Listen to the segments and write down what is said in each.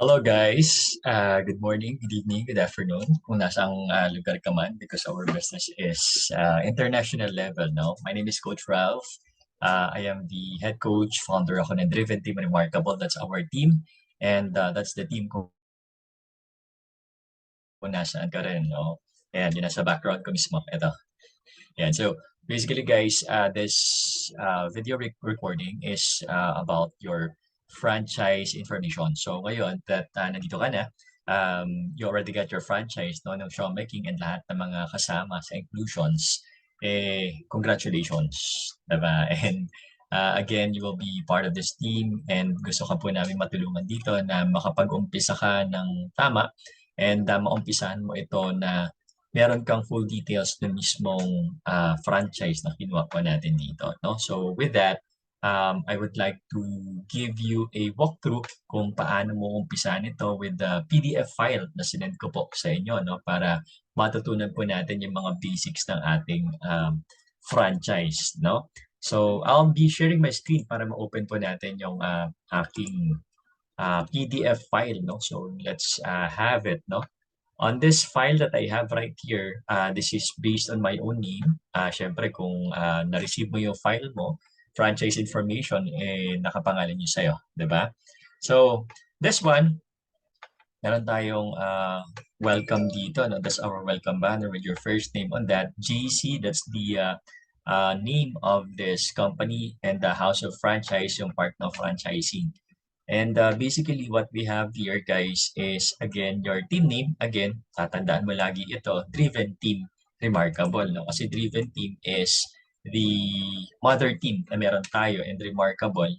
Hello guys, good morning, good evening, good afternoon kung nasang lugar ka man because our business is international level now. My name is Coach Ralph. I am the head coach, founder ako ng Driven Team Remarkable. That's our team and that's the team kung nasaan ka rin. No? Ayan, yun nasa background ko mismo. Ito. Ayan, so basically guys, this video recording is about your franchise information. So ngayon that nandito ka na, you already got your franchise no, ng showmaking and lahat ng mga kasama sa inclusions, congratulations. Diba? And again, you will be part of this team and gusto ka po namin matulungan dito na makapag-umpisa ka ng tama and maumpisahan mo ito na meron kang full details ng mismong franchise na kinuha po natin dito. No? So with that, I would like to give you a walkthrough kung paano mo umpisahan ito with the PDF file na sinend ko po sa inyo no? Para matutunan po natin yung mga basics ng ating franchise. No? So I'll be sharing my screen para ma-open po natin yung aking PDF file. No? So let's have it. No? On this file that I have right here, this is based on my own name. Syempre, kung na-receive mo yung file mo, franchise information, nakapangalan nyo sa'yo. Diba? So, this one, meron tayong welcome dito. No? That's our welcome banner with your first name on that. GC, that's the name of this company, and the house of franchise, yung part ng franchising. And basically what we have here guys is again your team name. Again, tatandaan mo lagi ito, Driven Team Remarkable. No? Kasi Driven Team is the mother team na meron tayo and Remarkable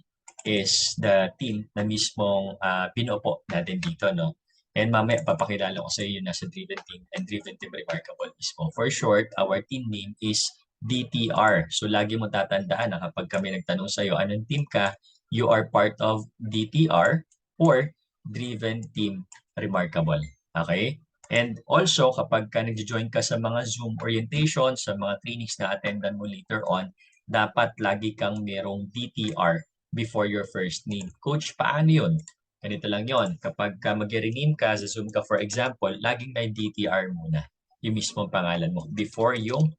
is the team na mismong pinupo natin dito. No? And mamaya papakilala ko sa iyo yung nasa Driven Team and Driven Team Remarkable mismo. For short, our team name is DTR. So lagi mo tatandaan na kapag kami nagtanong sa iyo, anong team ka, you are part of DTR or Driven Team Remarkable. Okay? And also, kapag ka nag-join ka sa mga Zoom orientation, sa mga trainings na attendan mo later on, dapat lagi kang merong DTR before your first name. Coach, paano yun? Ganito lang yon. Kapag ka mag-rename ka sa Zoom ka, for example, laging may DTR muna. Yung mismong pangalan mo before yung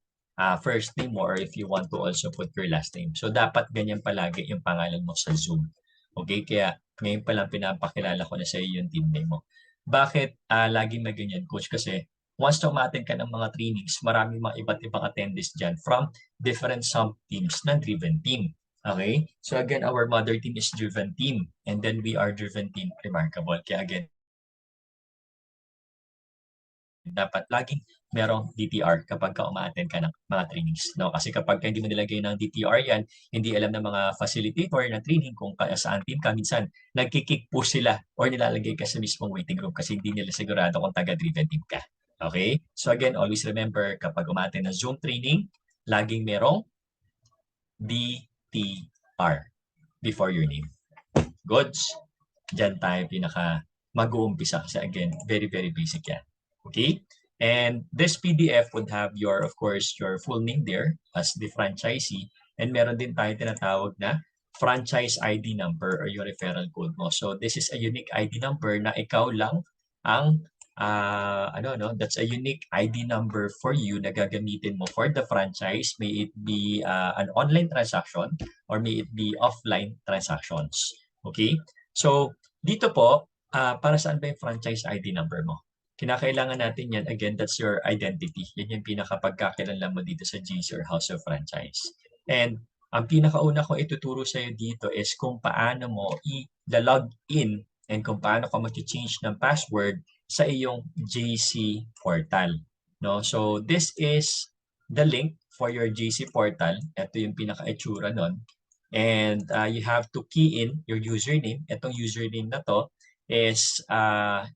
first name mo or if you want to also put your last name. So, dapat ganyan palagi yung pangalan mo sa Zoom. Okay? Kaya ngayon pa lang pinapakilala ko na sa iyo yung team name mo. Bakit laging na ganyan, Coach? Kasi once na umattend ka ng mga trainings, maraming mga iba't ibang attendees dyan from different sub-teams ng Driven Team. Okay? So again, our mother team is Driven Team. And then we are Driven Team Remarkable. Kaya again, dapat laging merong DTR kapag ka uma-attend ka ng mga trainings. No? Kasi kapag hindi mo nilagay ng DTR yan, hindi alam ng mga facilitator ng training kung saan team ka, minsan nagkikick po sila or nilalagay ka sa mismong waiting room kasi hindi nila sigurado kung taga-driven team ka. Okay? So again, always remember kapag uma-attend ng Zoom training, laging merong DTR before your name. Goods? Diyan tayo pinaka mag-uumpisa kasi again, very, very basic yan. Okay? And this PDF would have your, of course, your full name there as the franchisee. And meron din tayo tinatawag na franchise ID number or your referral code mo. So this is a unique ID number na ikaw lang ang that's a unique ID number for you na gagamitin mo for the franchise. May it be an online transaction or may it be offline transactions. Okay? So dito po, para saan ba yung franchise ID number mo? Kinakailangan natin yan. Again, that's your identity. Yan yung pinakapagkakilala mo dito sa GC or House of Franchise. And ang pinakauna kong ituturo sa iyo dito is kung paano mo i-log in and kung paano ka mag-change ng password sa iyong JC portal. No? So this is the link for your JC portal. Ito yung pinaka-itsura nun. And you have to key in your username. Itong username na to is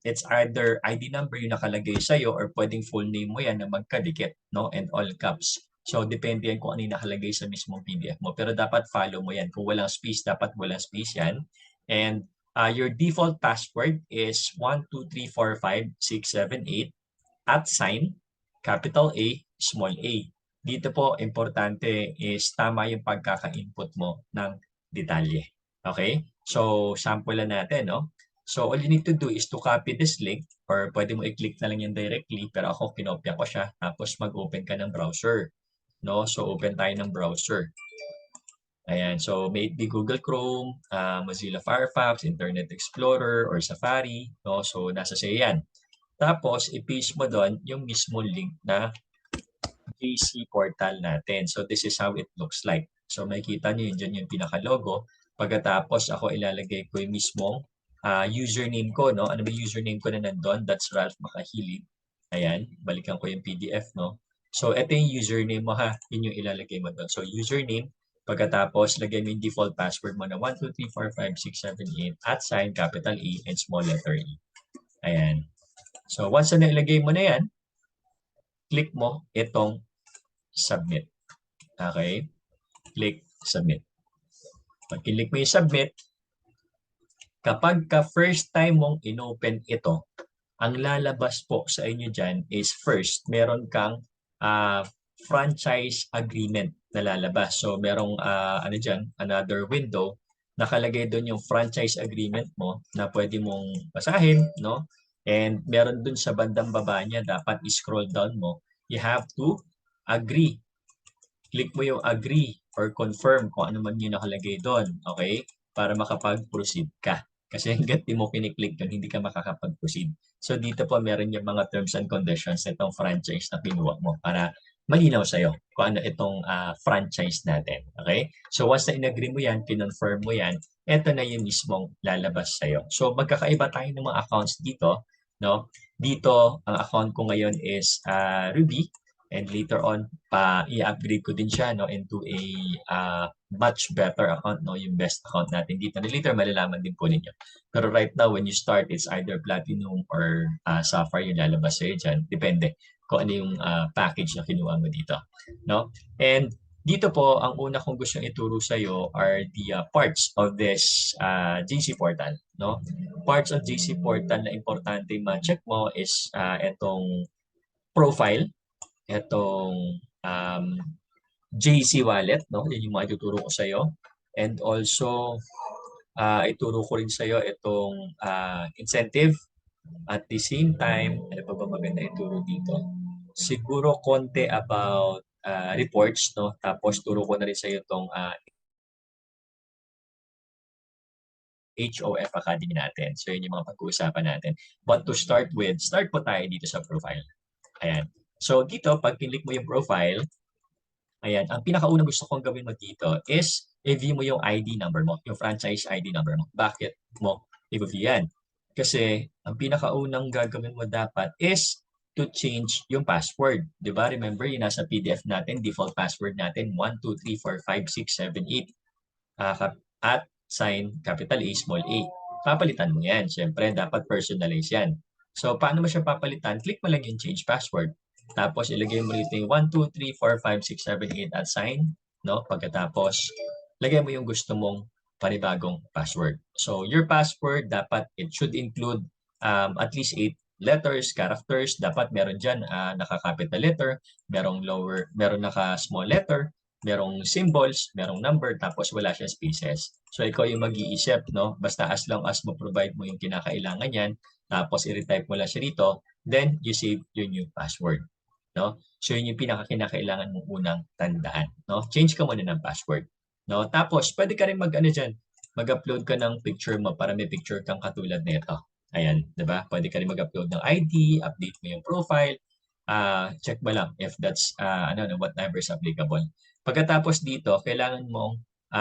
it's either ID number yung nakalagay sa'yo or pwedeng full name mo yan na magkadikit, no? And all caps. So, depende yan kung ano yung nakalagay sa mismong PDF mo. Pero dapat follow mo yan. Kung walang space, dapat walang space yan. And your default password is 1234567 @ capital A, small a. Dito po, importante is tama yung pagkaka-input mo ng detalye. Okay? So, sample na natin, no? So all you need to do is to copy this link or pwede mo i-click na lang yan directly pero ako kinopya ko siya tapos mag-open ka ng browser. No? So open tayo ng browser. Ayan, so may it be Google Chrome, Mozilla Firefox, Internet Explorer, or Safari. No? So nasa sa'yo yan. Tapos i-paste mo doon yung mismo link na JC portal natin. So this is how it looks like. So makikita nyo yun dyan yung pinaka-logo. Pagkatapos ako ilalagay ko yung mismong username ko. No? Ano ba username ko na nandun? That's Ralph Makahilig. Ayan, balikan ko yung PDF. No? So ito yung username mo ha. Yun yung ilalagay mo doon. So username. Pagkatapos, lagay mo yung default password mo na 1234567 at sign capital E and small letter E. Ayan. So once na ilagay mo na yan, click mo itong submit. Okay? Click submit. Pag click mo yung submit, kapag ka first time mong inopen ito, ang lalabas po sa inyo dyan is first, meron kang franchise agreement na lalabas. So merong ano dyan, another window, nakalagay doon yung franchise agreement mo na pwede mong basahin, no? And meron doon sa bandang baba niya, dapat i-scroll down mo. You have to agree. Click mo yung agree or confirm kung ano man yung nakalagay doon, okay? Para makapag-proceed ka. Kasi hanggat di mo piniklik yun, hindi ka makakapag-proceed. So dito po meron yung mga terms and conditions nitong franchise na kinuha mo para malinaw sa'yo kung ano itong franchise natin. Okay? So once na in-agree mo yan, kinonfirm mo yan, eto na yung mismong lalabas sa'yo. So magkakaiba tayo ng mga accounts dito. No? Dito, ang account ko ngayon is Ruby. And later on, i-upgrade ko din siya no, into a much better account, no, yung best account natin dito. And later, malalaman din po ninyo. Pero right now, when you start, it's either Platinum or Sapphire yung lalabas sa'yo dyan. Depende kung ano yung package na kinuha mo dito. No? And dito po, ang una kong gustong ituro sa'yo are the parts of this JC portal. No? Parts of JC portal na importante ma-check mo is itong profile, itong JC Wallet, no? Yan yung mga ituturo ko sa iyo. And also, ituro ko rin sa iyo itong incentive. At the same time, ano pa ba maganda ituro dito? Siguro konti about reports, no? Tapos turo ko na rin sa iyo itong HOF Academy natin. So, yun yung mga pag-uusapan natin. But to start with, start po tayo dito sa profile. Ayan. So, dito, pag click mo yung profile, ayan, ang pinakaunang gusto kong gawin mo dito is i-view mo yung ID number mo, yung franchise ID number mo. Bakit mo i-view yan? Kasi ang pinakaunang gagawin mo dapat is to change yung password. Di ba? Remember, yung nasa PDF natin, default password natin, 1234567 at sign capital A, small a. Papalitan mo yan. Siyempre, dapat personalize yan. So, paano mo siya papalitan? Click mo lang yung change password. Tapos, ilagay mo rito yung 1, 2, 3, 4, 5, 6, 7, 8 at sign. No? Pagkatapos, lagay mo yung gusto mong panibagong password. So, your password, dapat it should include at least 8 letters, characters. Dapat meron dyan naka-capital letter, merong naka-small letter, merong symbols, merong number, tapos wala siya spaces. So, ikaw yung mag-iisip, no? Basta as long as mo provide mo yung kinakailangan yan, tapos i-retype mo lang siya dito, then you save your new password. No? So, yun yung pinaka-kinakailangan mong unang tandaan. No? Change ka muna ng password. No? Tapos, pwede ka rin mag-upload ka ng picture mo para may picture kang katulad nito. Ayan, di ba? Pwede ka rin mag-upload ng ID, update mo yung profile, check mo lang if that's whatever is applicable. Pagkatapos dito, kailangan mong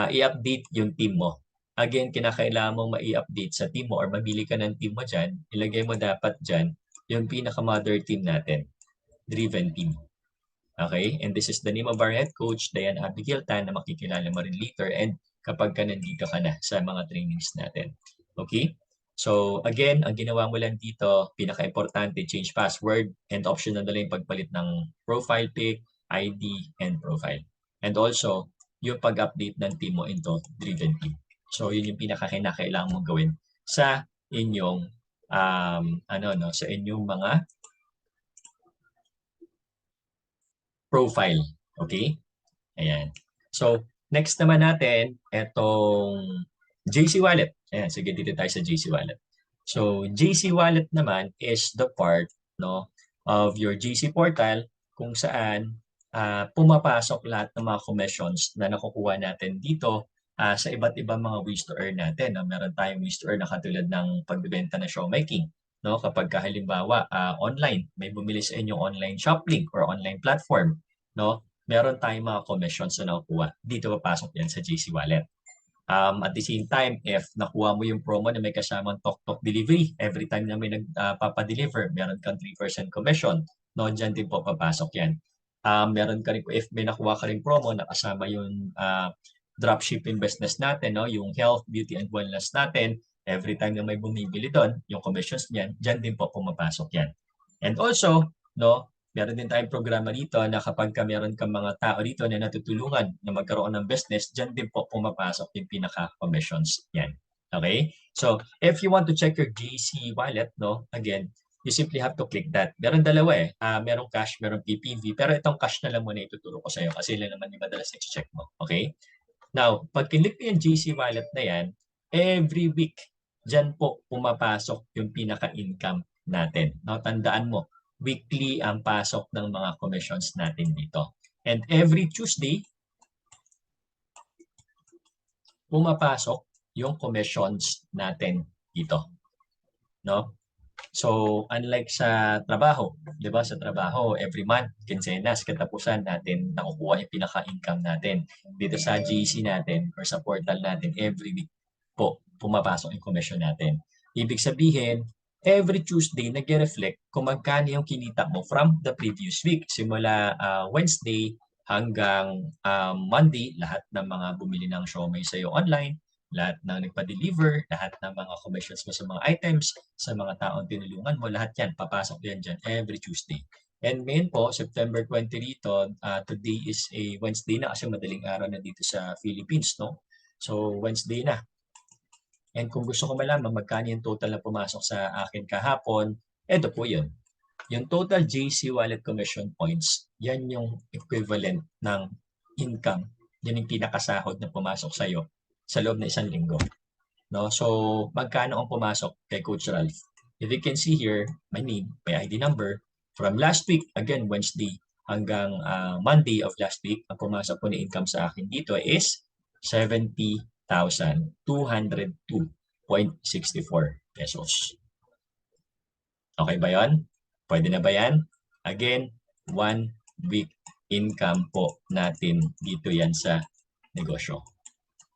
i-update yung team mo. Again, kinakailangan mong ma-i-update sa team mo or mamili ka ng team mo dyan, ilagay mo dapat dyan yung pinaka-mother team natin, Driven Team. Okay? And this is the name of our head coach, Diane Abigail Tan, na makikilala mo rin later and kapag ka nandito ka na sa mga trainings natin. Okay? So, again, ang ginawa mo lang dito, pinaka-importante, change password and optional na lang yung pagpalit ng profile pic, ID, and profile. And also, yung pag-update ng team mo into Driven Team. So, yun yung pinaka-kinakailangan mong gawin sa inyong sa inyong mga profile. Okay? Ayan. So, next naman natin, itong JC Wallet. Ayan, sige, dito tayo sa JC Wallet. So, GC Wallet naman is the part, no, of your GC portal kung saan pumapasok lahat ng mga commissions na nakukuha natin dito sa iba't ibang mga ways to earn natin. No? Meron tayong ways to earn na katulad ng pagbebenta ng showmaking. No? Kapag halimbawa online, may bumili sa inyong online shop link or online platform, no? Meron tayong mga commissions na nakukuha. Dito papasok yan sa GC Wallet. At the same time, if nakuha mo yung promo na may kasamang tok-tok delivery, every time na may nagpapadeliver, meron kang 3% commission. No, dyan din po papasok yan. Meron ka rin, if may nakuha ka rin promo na kasama yung dropshipping business natin, no, yung health, beauty, and wellness natin, every time na may bumibili doon, yung commissions niyan, dyan din po pumapasok yan. And also, no, meron din tayong programa dito na kapag meron kang mga tao dito na natutulungan na magkaroon ng business, dyan din po pumapasok yung pinaka-commissions yan. Okay? So, if you want to check your GC wallet, no, again, you simply have to click that. Meron dalawa eh. Merong cash, merong PPV. Pero itong cash na lang muna ituturo ko sa iyo kasi ilan naman yung madalas i-check mo. Okay? Now, pag click mo yung GC wallet na yan, every week, dyan po pumapasok yung pinaka-income natin. No, tandaan mo, weekly ang pasok ng mga commissions natin dito. And every Tuesday, pumapasok yung commissions natin dito. No? So, unlike sa trabaho, 'di ba? Sa trabaho, every month, kinsenas, katapusan natin nakukuha yung pinaka-income natin. Dito sa GC natin or sa portal natin, every week po pumapasok yung commission natin. Ibig sabihin, every Tuesday nagre-reflect kung magkano yung kinita mo from the previous week. Simula Wednesday hanggang Monday, lahat ng mga bumili ng siomai sa iyo online, lahat ng nagpa-deliver, lahat ng mga commissions mo sa mga items, sa mga taong tinulungan mo, lahat yan, papasok yan dyan every Tuesday. And ngayon po, September 20 rito, today is a Wednesday na kasi madaling araw na dito sa Philippines, no? So, Wednesday na. And kung gusto ko malaman magkano yung total na pumasok sa akin kahapon, eto po yun. Yung total JC Wallet Commission Points, yan yung equivalent ng income. Yan yung pinakasahod na pumasok sa'yo sa loob ng isang linggo. No? So, magkano ang pumasok kay Coach Ralph? If you can see here, my name, my ID number, from last week, again, Wednesday, hanggang Monday of last week, ang pumasok po na income sa akin dito is 70,202.64 pesos. Okay ba yan? Pwede na ba yan? Again, 1 week income po natin dito yan sa negosyo.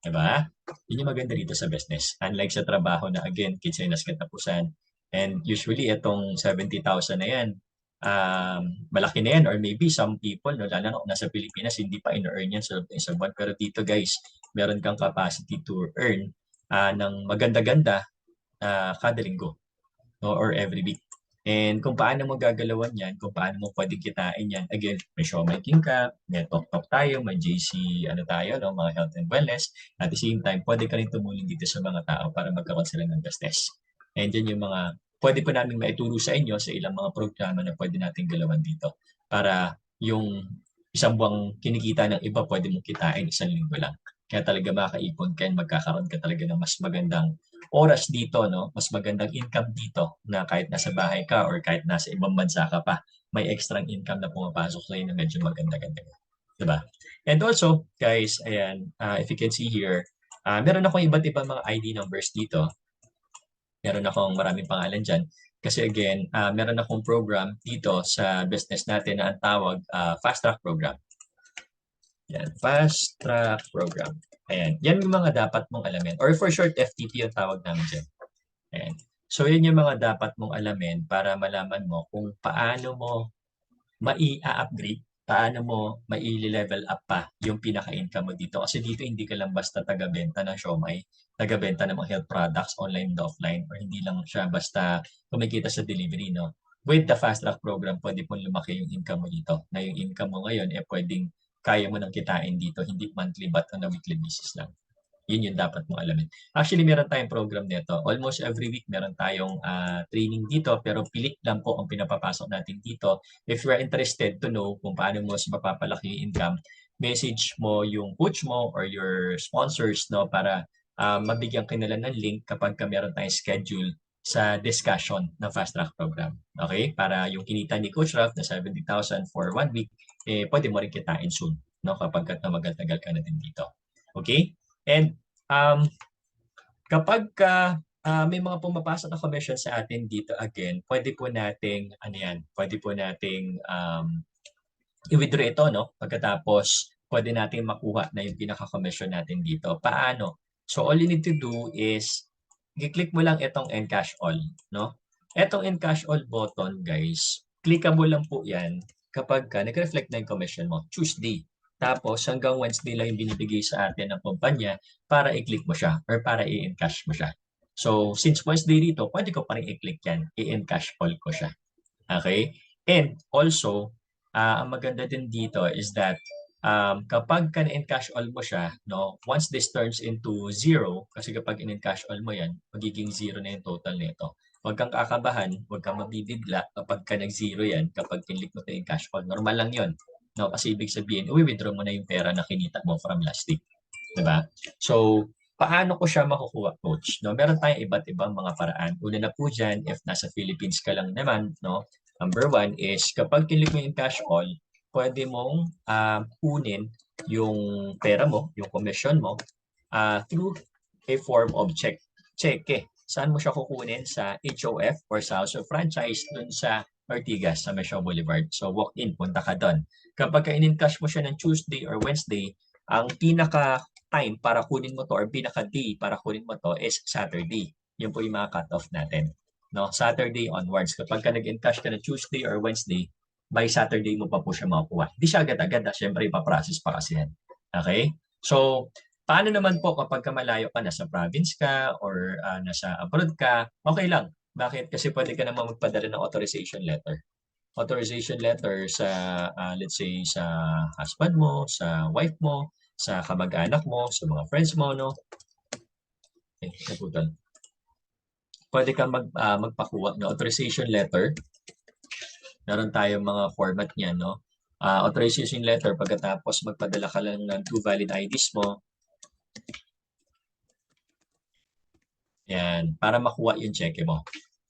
Diba? Yun yung maganda dito sa business. Unlike sa trabaho na again, kinsenas katapusan. And usually, itong 70,000 na yan, malaki na yan. Or maybe some people, no, lalo na nasa Pilipinas, hindi pa in-earn yan sa isang buwan. Pero dito guys, meron kang capacity to earn ng maganda-ganda kada linggo, no, or every week. And kung paano mo gagalawan yan, kung paano mo pwedeng kitain yan, again, may showmaking ka, may talk-talk tayo, may JC, tayo, no, mga health and wellness. At the same time, pwede ka rin tumulong dito sa mga tao para magkaroon sila ng business. And yan yung mga, pwede pa namin maituro sa inyo sa ilang mga programa na pwede natin galawan dito. Para yung isang buwang kinikita ng iba, pwede mong kitain isang linggo lang. Kaya talaga makaipon ka and magkakaroon ka talaga ng mas magandang oras dito, no? Mas magandang income dito na kahit nasa bahay ka or kahit nasa ibang bansa ka pa, may extra income na pumapasok sa'yo na medyo maganda-ganda. Diba? And also, guys, ayan, if you can see here, meron akong iba't ibang mga ID numbers dito. Meron akong maraming pangalan dyan. Kasi again, meron akong program dito sa business natin na ang tawag Fast Track Program. Yan, Fast Track Program. Ayan, yan yung mga dapat mong alamin. Or for short, FTP yung tawag namin dyan. Ayan. So, yun yung mga dapat mong alamin para malaman mo kung paano mo mai-upgrade, paano mo mai-level up pa yung pinaka-income mo dito. Kasi dito hindi ka lang basta taga-benta ng siomai, taga-benta ng mga health products, online and offline, or hindi lang siya basta kumikita sa delivery, no? With the Fast Track Program, pwede pong lumaki yung income mo dito. Na yung income mo ngayon, pwedeng kaya mo nang kitain dito, hindi monthly but on a weekly basis lang. Yun yung dapat mong alamin. Actually, meron tayong program nito. Almost every week meron tayong training dito, pero pilit lang po ang pinapapasok natin dito. If you are interested to know kung paano mo mapapalaki yung income, message mo yung coach mo or your sponsors, no, para mabigyan ka nila ng link kapag meron tayong schedule sa discussion ng Fast Track program. Okay? Para yung kinita ni Coach Ralph na 70,000 for 1 week, pwede mo rin kitain soon, no? Kapag tumagal-tagal ka na din dito. Okay? And kapag may mga pumapasok na commission sa atin dito again, pwede po nating, pwede po nating i-withdraw ito, no? Pagkatapos, pwede nating makuha na yung pinaka-commission natin dito. Paano? So, all you need to do is, i-click mo lang itong Encash All, no? Itong Encash All button, guys, clickable lang po yan kapag nag-reflect na yung commission mo. Tuesday. Tapos, hanggang Wednesday lang yung binibigay sa atin ng kumpanya para i-click mo siya or para i-encash mo siya. So, since Wednesday dito, pwede ko pa rin i-click yan. I-encash all ko siya. Okay? And also, ang maganda din dito is that kapag ka-encash all mo siya, no, once this turns into 0, kasi kapag in-encash all mo yan, magiging 0 na yung total nito. Huwag kang kakabahan, huwag kang mabibigla kapag ka nag-0 yan, kapag kinlik mo ito yung cash all. Normal lang yun. No, kasi ibig sabihin, withdraw mo na yung pera na kinita mo from last week. Diba? So, paano ko siya makukuha, coach? No, meron tayong iba't ibang mga paraan. Una na po dyan, if nasa Philippines ka lang naman, no, number one is kapag kinlik mo yung cash all, pwede mong kunin yung pera mo, yung commission mo, through a form of check. Cheque. Saan mo siya kukunin? Sa HOF or sa House of Franchise dun sa Ortigas sa Mesio Boulevard. So walk-in, punta ka doon. Kapag in-encash mo siya ng Tuesday or Wednesday, ang pinaka time para kunin mo to or pinaka-day para kunin mo to is Saturday. Yun po yung mga cut-off natin. No, Saturday onwards. Kapag ka nag-encash ka ng Tuesday or Wednesday, by Saturday mo pa po siya makukuha. Hindi siya agad-agad. Siyempre, ipaprocess pa kasi yan. Okay? So, paano naman po kapag malayo ka, nasa province ka or nasa abroad ka, okay lang. Bakit? Kasi pwede ka naman magpadala ng authorization letter. Authorization letter sa, let's say, sa husband mo, sa wife mo, sa kamag-anak mo, sa mga friends mo, no? Okay, naputol. Pwede kang magpakuha ng authorization letter. Meron tayong mga format niya, no? Authorization letter, pagkatapos magpadala ka lang ng 2 valid IDs mo. Yan, para makuha yung cheque mo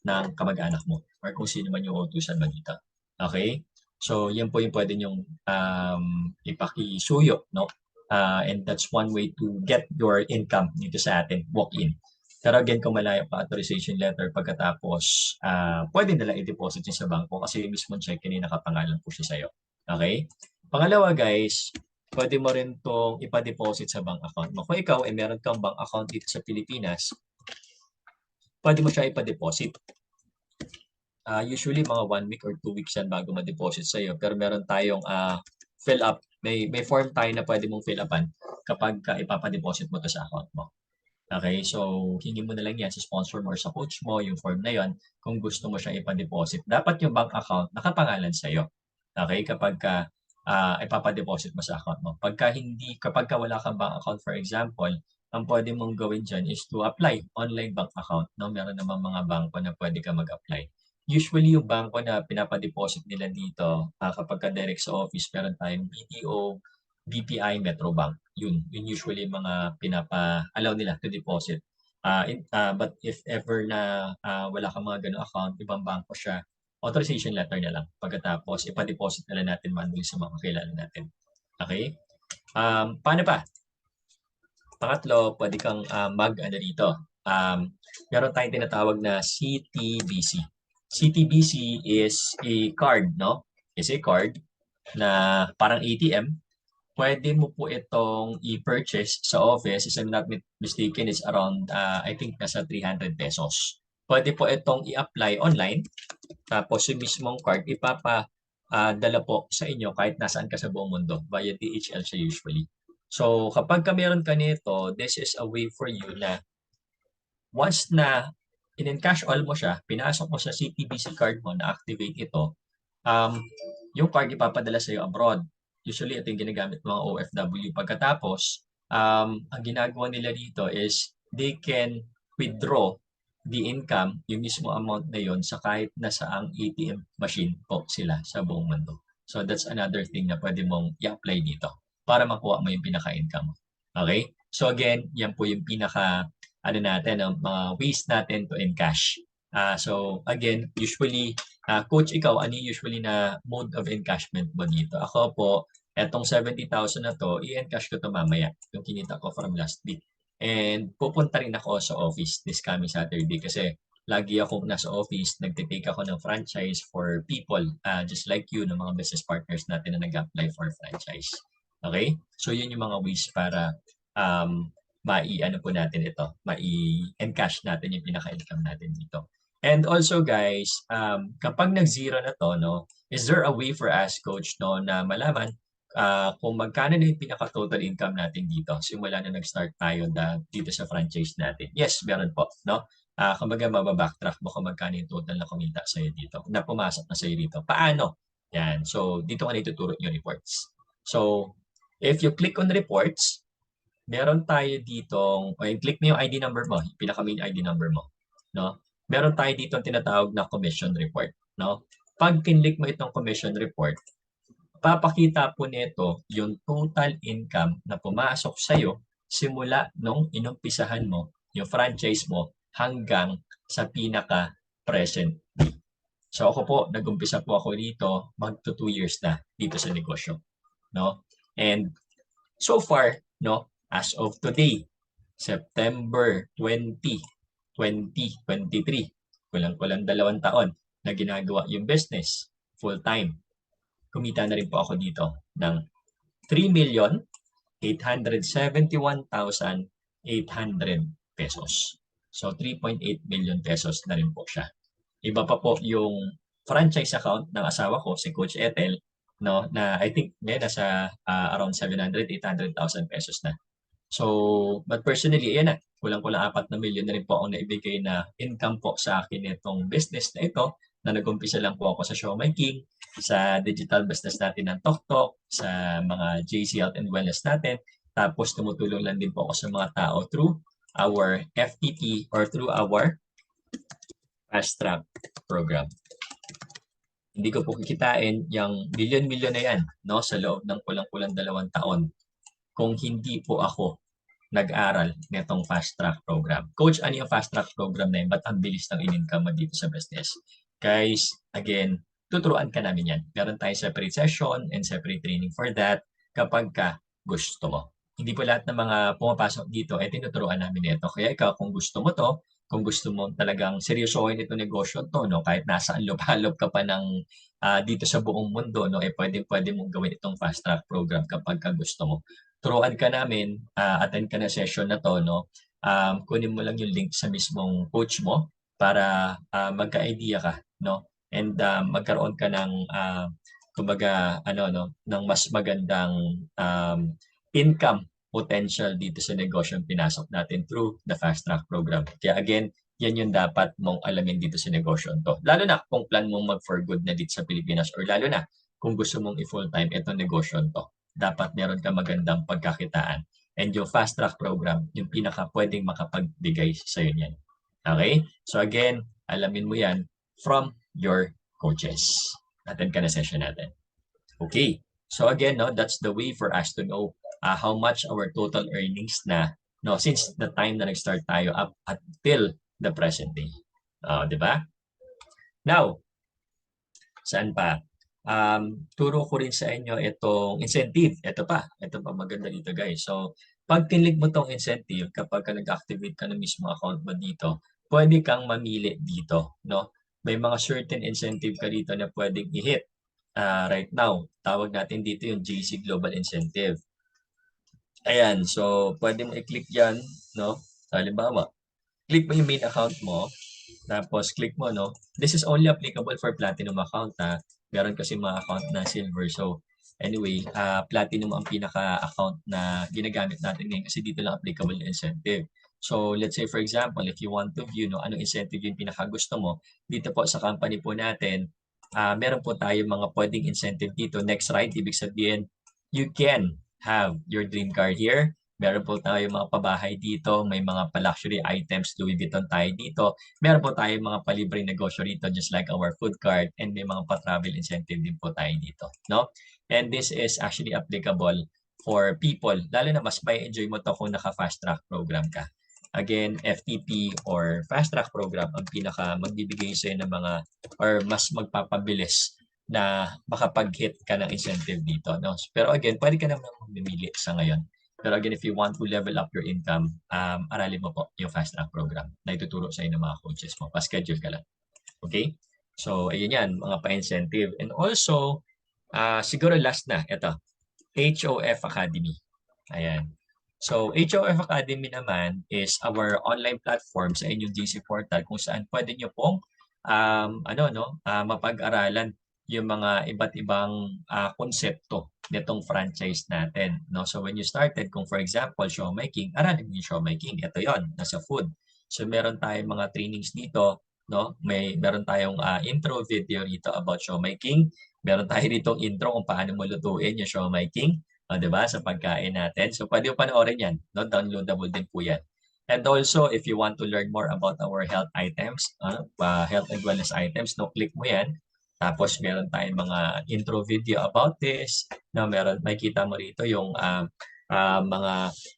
ng kamag-anak mo or kung sino man yung utusan mo dito. Okay? So, yan po yung pwede nyong ipakisuyo, no? And that's one way to get your income dito sa atin, walk-in. Pero again, kung malayo pa authorization letter pagkatapos, pwede nila i-deposit yun sa bangko kasi yung mismong cheque ni nakapangalan po siya sa'yo. Okay? Pangalawa, guys, pwede mo rin itong ipa-deposit sa bank account mo. Kung ikaw ay meron kang bank account dito sa Pilipinas, pwede mo siya ipa-deposit. Usually, mga 1 week or 2 weeks yan bago ma-deposit sa'yo. Pero meron tayong fill up. May form tayo na pwede mong fill upan kapag ipapa-deposit mo to sa account mo. Okay, so hingi mo na lang yan sa sponsor mo or sa coach mo, yung form na yon kung gusto mo siyang ipa-deposit. Dapat yung bank account nakapangalan sa'yo. Okay, kapag ipapa-deposit mo sa account mo. Kapag wala kang bank account, for example, ang pwede mong gawin dyan is to apply online bank account. No? Meron naman mga bangko na pwede ka mag-apply. Usually, yung bangko na pinapa-deposit nila dito, kapag ka-direct sa office, meron tayong BDO, BPI, Metrobank. Yun usually mga pinapa-allow nila to deposit. But if ever na wala kang mga ganong account, ibang bangko siya, authorization letter na lang. Pagkatapos, ipa-deposit na lang natin manually sa mga kilala natin. Okay? Paano pa? Pangatlo, pwede kang dito. Meron tayong tinatawag na CTBC. CTBC is a card, no? Is a card na parang ATM. Pwede mo po itong i-purchase sa office. If I'm not mistaken, it's around, I think, nasa 300 pesos. Pwede po itong i-apply online. Tapos yung mismong card, dala po sa inyo kahit nasaan ka sa buong mundo. Via DHL siya usually. So, kapag meron ka nito, this is a way for you na once na in-encash all mo siya, pinasok mo sa CTBC card mo na activate ito, yung card ipapadala sa iyo abroad. Usually, ito yung ginagamit ng mga OFW. Pagkatapos, ang ginagawa nila dito is they can withdraw the income, yung mismo amount na yon sa kahit nasaang ATM machine po sila sa buong mundo. So, that's another thing na pwede mong i-apply dito para makuha mo yung pinaka-income mo. Okay? So again, yan po yung pinaka natin, mga ways natin to encash. So again, usually, coach, ikaw, ano yung usually na mode of encashment mo dito? Ako po, etong 70,000 na to, i-encash ko to mamaya, yung kinita ko from last week. And pupunta rin ako sa office this coming Saturday kasi lagi akong nasa office, nagtitake ako ng franchise for people just like you, ng mga business partners natin na nag-apply for franchise. Okay? So yun yung mga ways para mai-ano po natin ito, mai-encash natin yung pinaka-income natin dito. And also guys, kapag nag-zero na to, no, is there a way for us, coach, no, na malaman kung magkano na yung pinaka-total income natin dito simula na nag-start tayo dito sa franchise natin? Yes, meron po, no? Kumbaga mababacktrack mo kung magkano yung total na kumita sa'yo dito, na pumasok na sa'yo dito. Paano? Yan. So, dito ka na ituturo yung reports. So, if you click on reports, meron tayo ditong, click mo yung ID number mo, yung pinaka-main ID number mo, no? Meron tayo dito ang tinatawag na commission report, no? Pag kinlik mo itong commission report, papakita po nito yung total income na pumasok sa'yo simula nung inumpisahan mo yung franchise mo hanggang sa pinaka-present. So ako po, nag-umpisa po ako dito, magto 2 years na dito sa negosyo. No? And so far, no, as of today, September 20, 2023, kulang-kulang 2 taon na ginagawa yung business full-time. Kumita na rin po ako dito ng 3,871,800 pesos. So 3.8 million pesos na rin po siya. Iba pa po yung franchise account ng asawa ko, si Coach Ethel, no, na I think nasa around 700,000-800,000 pesos na. So, but personally, ayan na, kulang-kulang 4 na milyon na rin po ako naibigay na income po sa akin itong business na ito, na nag-umpisa lang po ako sa Show My King, sa digital business natin ng TokTok, sa mga JC Health and Wellness natin, tapos tumutulong lang din po ako sa mga tao through our FTP or through our Fast Track program. Hindi ko po kikitain yung milyon-milyon na yan, no, sa loob ng kulang-kulang 2 taon kung hindi po ako nag-aral nitong Fast Track program. Coach, ano yung Fast Track program na yun? Ba't ang bilis ng in-income mo dito sa business? Guys, again, tuturuan ka namin yan. Meron tayong separate session and separate training for that kapag ka gusto mo. Hindi po lahat ng mga pumapasok dito ay tinuturuan namin ito. Kaya ikaw, kung gusto mo to, kung gusto mo talagang seryosohin itong negosyo to, no, kahit nasa loob ka pa ng dito sa buong mundo, no, pwede mong gawin itong Fast Track program kapag ka gusto mo. Turuan ka namin, attend ka na session na to, no? Kunin mo lang yung link sa mismong coach mo para magka-idea ka, no? And magkaroon ka ng kumbaga ng mas magandang income potential dito sa negosyong pinasok natin through the Fast Track program. Kaya again, yan yung dapat mong alamin dito sa negosyo to. Lalo na kung plan mong mag-for good na dito sa Pilipinas or lalo na kung gusto mong i-full-time itong negosyo to. Dapat meron ka magandang pagkakitaan. And yung Fast Track program, yung pinaka pwedeng makapagbigay sa iyo niyan. Okay? So again, alamin mo yan from your coaches. Attend ka na session natin. Okay. So again, no, that's the way for us to know how much our total earnings na, no, since the time na nag-start tayo up until the present day. Di ba? Now, saan pa? Turo ko rin sa inyo itong incentive. Ito pa maganda dito guys. So, pag tinlig mo tong incentive, kapag ka nag-activate ka ng mismo account mo dito, pwede kang mamili dito, no? May mga certain incentive ka dito na pwedeng i-hit. Right now, tawag natin dito yung JC Global Incentive. Ayan, so pwede mo i-click yan, no? Halimbawa, click mo yung main account mo, tapos click mo, no? This is only applicable for platinum account, ha? Meron kasi mga account na silver. So, anyway, platinum ang pinaka-account na ginagamit natin ngayon kasi dito lang applicable yung incentive. So, let's say for example, if you want to view, no, anong incentive yung pinaka-gusto mo, dito po sa company po natin, meron po tayo mga pwedeng incentive dito. Next right, ibig sabihin, you can have your dream car here. Meron po tayo mga pabahay dito, may mga pa-luxury items, Louis Vuitton tayo dito. Meron po tayo mga palibreng negosyo rito just like our food cart and may mga pa-travel incentive din po tayo dito, no? And this is actually applicable for people, lalo na mas may enjoy mo to kung naka-fast track program ka. Again, FTP or fast track program ang pinaka magbibigay sa'yo ng mga or mas magpapabilis na makapag-hit ka ng incentive dito, no? Pero again, pwede ka naman mamimili sa ngayon. Pero again, if you want to level up your income, aralin mo po yung fast track program na ituturo sa'yo ng mga coaches mo. Pa-schedule ka lang. Okay? So, ayun yan, mga pa-incentive. And also, siguro last na, ito, HOF Academy. Ayan. So, HOF Academy naman is our online platform sa inyong GC portal kung saan pwede nyo pong mapag-aralan yung mga iba't ibang konsepto nitong franchise natin. No? So, when you started, kung for example, showmaking, aralin mo yung showmaking. Ito yon nasa food. So, meron tayong mga trainings dito. No? Meron tayong intro video dito about showmaking. Meron tayo ditong intro kung paano mo lutuin yung showmaking. Di ba? Sa pagkain natin. So, pwede mo panoorin yan. No? Downloadable din po yan. And also, if you want to learn more about our health items, health and wellness items, no, click mo yan. Tapos, meron tayong mga intro video about this. No, makikita mo rito yung mga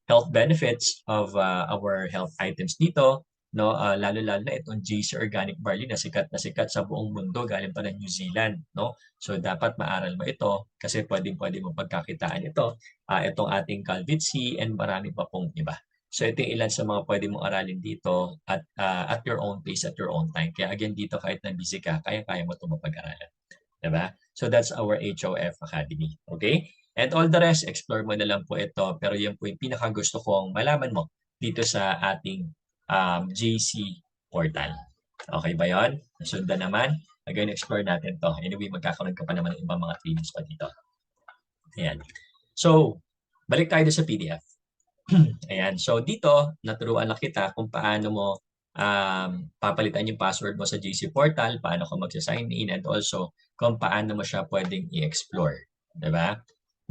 health benefits of our health items dito. No, lalo-lalo na itong GC Organic Barley na sikat sa buong mundo galing pa ng New Zealand, no? So dapat maaral mo ito kasi pwedeng-pwede mo pagkakitaan ito. Itong ating Calvit-C and marami pa pong iba. So ito yung ilan sa mga pwede mong aralin dito at your own pace, at your own time. Kaya again dito kahit na busy ka, kaya-kaya mo ito mapag-aralan. Diba? So that's our HOF Academy. Okay? And all the rest, explore mo na lang po ito. Pero yun po yung pinakagusto kong malaman mo dito sa ating JC portal. Okay ba yun? Nasundan naman. Again, explore natin to. Anyway, magkakaroon ka pa naman ng ibang mga trainings pa dito. Ayan. So, balik tayo sa PDF. Ayan. So, dito, naturuan na kita kung paano mo papalitan yung password mo sa JC portal, paano ka magsa-sign in, and also kung paano mo siya pwedeng i-explore. Diba?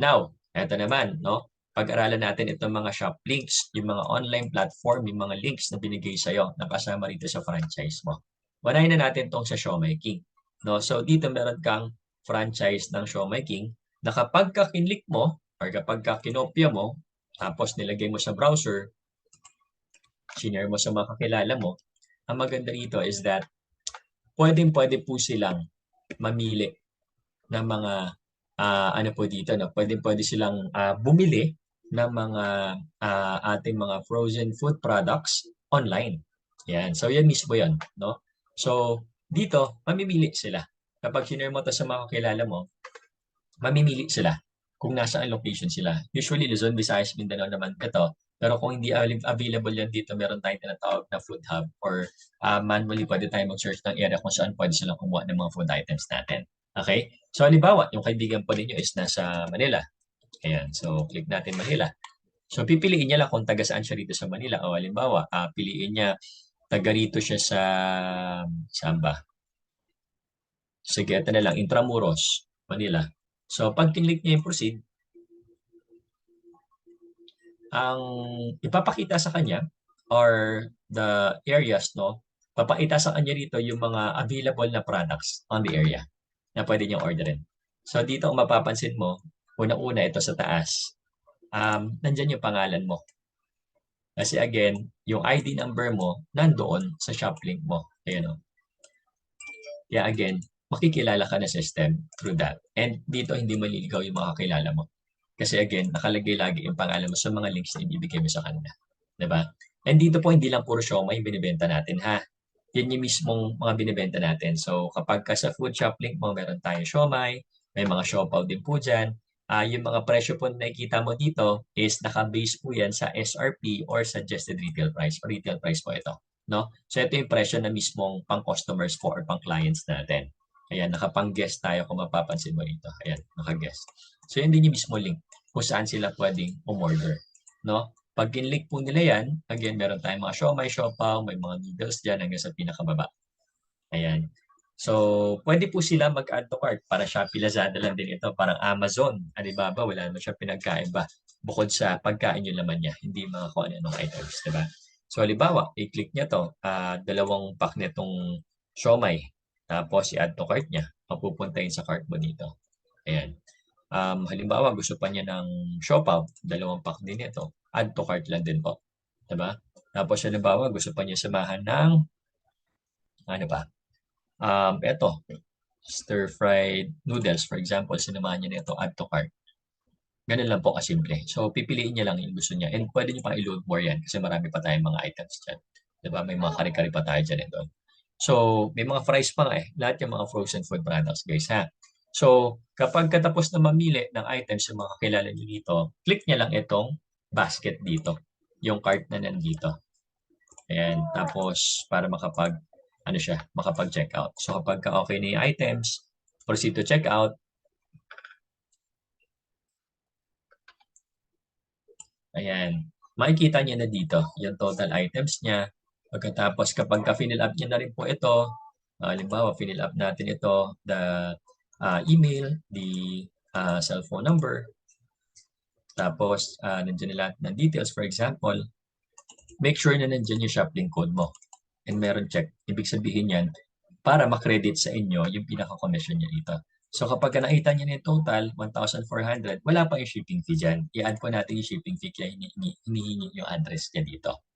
Now, eto naman, no? Pag-aralan natin itong mga shop links, yung mga online platform, yung mga links na binigay sa'yo na kasama rito sa franchise mo. Unahin na natin itong sa Showmaking. No? So, dito meron kang franchise ng Showmaking na kapag ka-kinlik mo or kapag ka-kinopya mo, tapos nilagay mo sa browser, sinare mo sa mga kakilala mo, ang maganda rito is that pwede po silang mamili ng mga ano po dito, no? Pwede silang bumili ng mga ating mga frozen food products online. Yan. So yan mismo 'yon, no? So dito mamimili sila. Kapag sinare mo 'to sa mga kakilala mo, mamimili sila kung nasaan location sila. Usually Luzon, Visayas, Mindanao naman ito. Pero kung hindi available yan dito, meron tayong tinatawag na food hub or manually pwede tayong mag-search ng area kung saan pwede silang kumuha ng mga food items natin. Okay? So halimbawa, yung kaibigan po ninyo is nasa Manila. Ayan. So click natin Manila. So pipiliin niya lang kung taga saan siya dito sa Manila. O halimbawa, piliin niya taga rito siya sa saan ba? Sige, ito na lang. Intramuros, Manila. So pag kinlik niya yung proceed, ang ipapakita sa kanya or the areas, no, papakita sa kanya dito yung mga available na products on the area na pwede niyong orderin. So dito kung mapapansin mo, una-una ito sa taas, nandyan yung pangalan mo. Kasi again, yung ID number mo nandoon sa shop link mo. Ayan o. Kaya again, makikilala ka na system through that. And dito hindi maliligaw yung mga kakilala mo. Kasi again, nakalagay lagi yung pangalan mo sa mga links na ibibigay mo sa kanila. Diba? And dito po, hindi lang puro siomai yung binibenta natin, ha? Yan yung mismong mga binibenta natin. So, kapag ka sa food shop link mo, meron tayong siomai, may mga siopaw din po dyan. Yung mga presyo po na nakikita mo dito is naka-base po yan sa SRP or suggested retail price. O retail price po ito. No? So, ito yung presyo na mismong pang-customers po or pang-clients natin. Ayan, nakapang-guest tayo kung mapapansin mo rito. Ayan, naka-guest. So, yan din yung mismo link kung saan sila pwedeng umorder. No? Pag kinlik po nila yan, again, meron tayong mga siomai, siopaw, may mga noodles dyan hanggang sa pinakababa. Ayan. So, pwede po sila mag-add to cart para Shopee, Lazada lang din ito. Parang Amazon, Alibaba, wala naman siya pinagkaiba. Bukod sa pagkain yung laman niya, hindi mga kung ano-anong items, diba? So, halimbawa, i-click niya to, dalawang pack nitong siomai. Tapos, i-add to cart niya. Mapupunta yun sa cart mo dito. Ayan. Halimbawa, gusto pa niya ng siopaw, dalawang pack din ito. Add to cart lang din po. Diba? Tapos halimbawa, gusto pa niya samahan ng, ano ba, eto, stir-fried noodles, for example, sinamahan niya nito, add to cart. Ganun lang po kasimple. So, pipiliin niya lang yung gusto niya. And pwede niyo pang i-load more yan kasi marami pa tayong mga items dyan. Diba? May mga kare-kare pa tayo dyan and doon. So, may mga fries pa nga eh. Lahat yung mga frozen food products, guys, ha? So, kapag katapos na mamili ng items yung mga kakilala niyo dito, click niya lang itong basket dito. Yung cart na nandito. Ayan. Tapos, para ano siya, makapag-check out. So, kapag okay na yung items, proceed to check out. Ayan. Makikita niya na dito yung total items niya. Pagkatapos kapag ka-fill up niya na rin po ito, halimbawa, fill up natin ito, the email, the cellphone number, tapos nandiyan na lahat ng details, for example, make sure na nandiyan yung shoplink code mo. And meron check. Ibig sabihin yan, para makredit sa inyo yung pinaka-commission niya dito. So kapag nakita niyo na yung total, 1,400, wala pa yung shipping fee dyan. I-add po natin yung shipping fee kaya hinihingi yung address niya dito.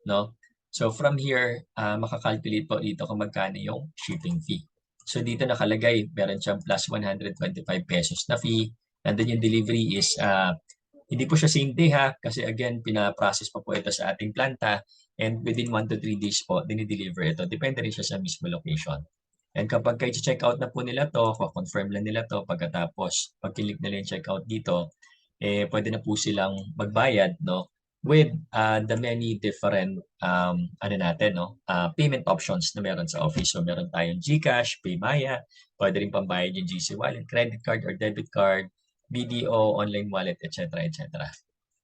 No? So from here, makakalculate po dito kung magkano yung shipping fee. So dito nakalagay, meron siyang plus 125 pesos na fee. And then yung delivery is, hindi po siya same day ha, kasi again, pinaprocess pa po ito sa ating planta. And within 1 to 3 days po, dinideliver ito. Depende rin siya sa mismo location. And kapag kayo check out na po nila to, confirm lang nila to, pagkatapos pag click nila yung check out dito, pwede na po silang magbayad, no? With the many different payment options na meron sa office. So meron tayong GCash, PayMaya, pwede rin pambayad yung GC Wallet, credit card or debit card, BDO, online wallet, etc. etc.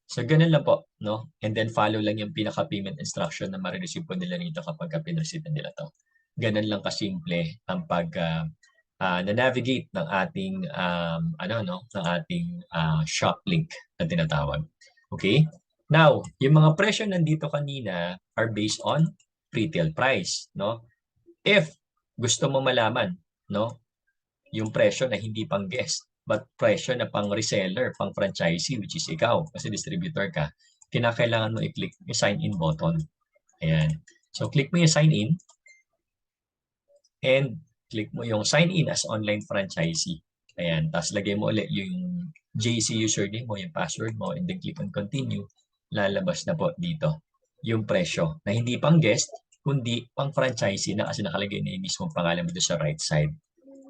So ganun lang po, no? And then follow lang yung pinaka-payment instruction na ma-receive po nila rito kapag pinreceive na nila to. Ganun lang kasimple ang na-navigate ng ating ng ating shop link na tinatawag. Okay? Now, yung mga presyo nandito kanina are based on retail price, no? If gusto mo malaman, no, yung presyo na hindi pang guest, but presyo na pang reseller, pang franchisee, which is ikaw, kasi distributor ka, kinakailangan mo i-click yung sign in button. Ayan. So, click mo yung sign in and click mo yung sign in as online franchisee. Ayan. Tapos lagay mo ulit yung JC username mo, yung password mo, and then click on continue. Lalabas na po dito yung presyo na hindi pang guest, kundi pang franchisee na kasi nakalagay na yung mismong pangalan mo doon sa right side.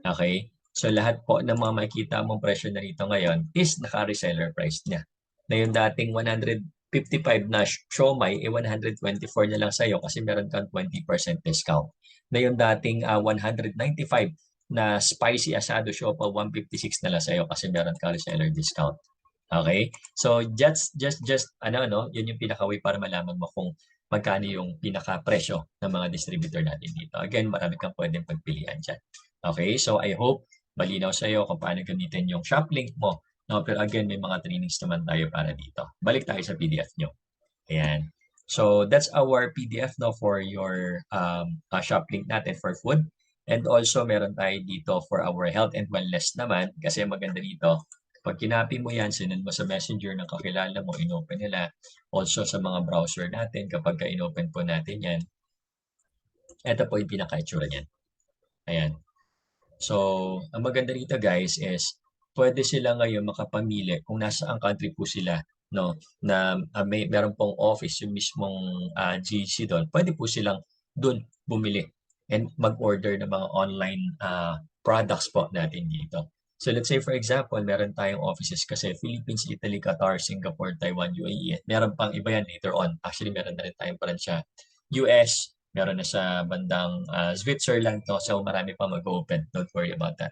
Okay? So lahat po ng mga makikita mong presyo na rito ngayon is naka-reseller price niya. Na yung dating 155 na siomai, 124 na lang sa'yo kasi meron kang 20% discount. Na yung dating 195 na spicy asado siopa, 156 na lang sa'yo kasi meron kang reseller discount. Okay? So just yun yung pinaka-way para malaman mo kung magkano yung pinaka-presyo ng mga distributor natin dito. Again, marami kang pwedeng pagpilian dyan. Okay? So I hope malinaw sa iyo kung paano gamitin yung shop link mo. No? Pero again, may mga trainings naman tayo para dito. Balik tayo sa PDF nyo. Ayan. So that's our PDF for your shop link natin for food. And also meron tayo dito for our health and wellness naman kasi maganda dito. Pag kinapi mo yan, sinend mo sa messenger ng kakilala mo, inopen nila. Also sa mga browser natin, kapag ka-inopen po natin yan, ito po yung pinaka-itsura niyan. Ayan. So, ang maganda rito guys is pwede sila ngayon makapamili kung nasaan country po sila, no, na meron pong office yung mismong GC doon. Pwede po silang doon bumili and mag-order ng mga online products po natin dito. So let's say for example, meron tayong offices kasi Philippines, Italy, Qatar, Singapore, Taiwan, UAE. Meron pang iba yan later on. Actually, meron na rin tayong pransya. US, meron na sa bandang Switzerland to. So marami pa mag-open. Don't worry about that.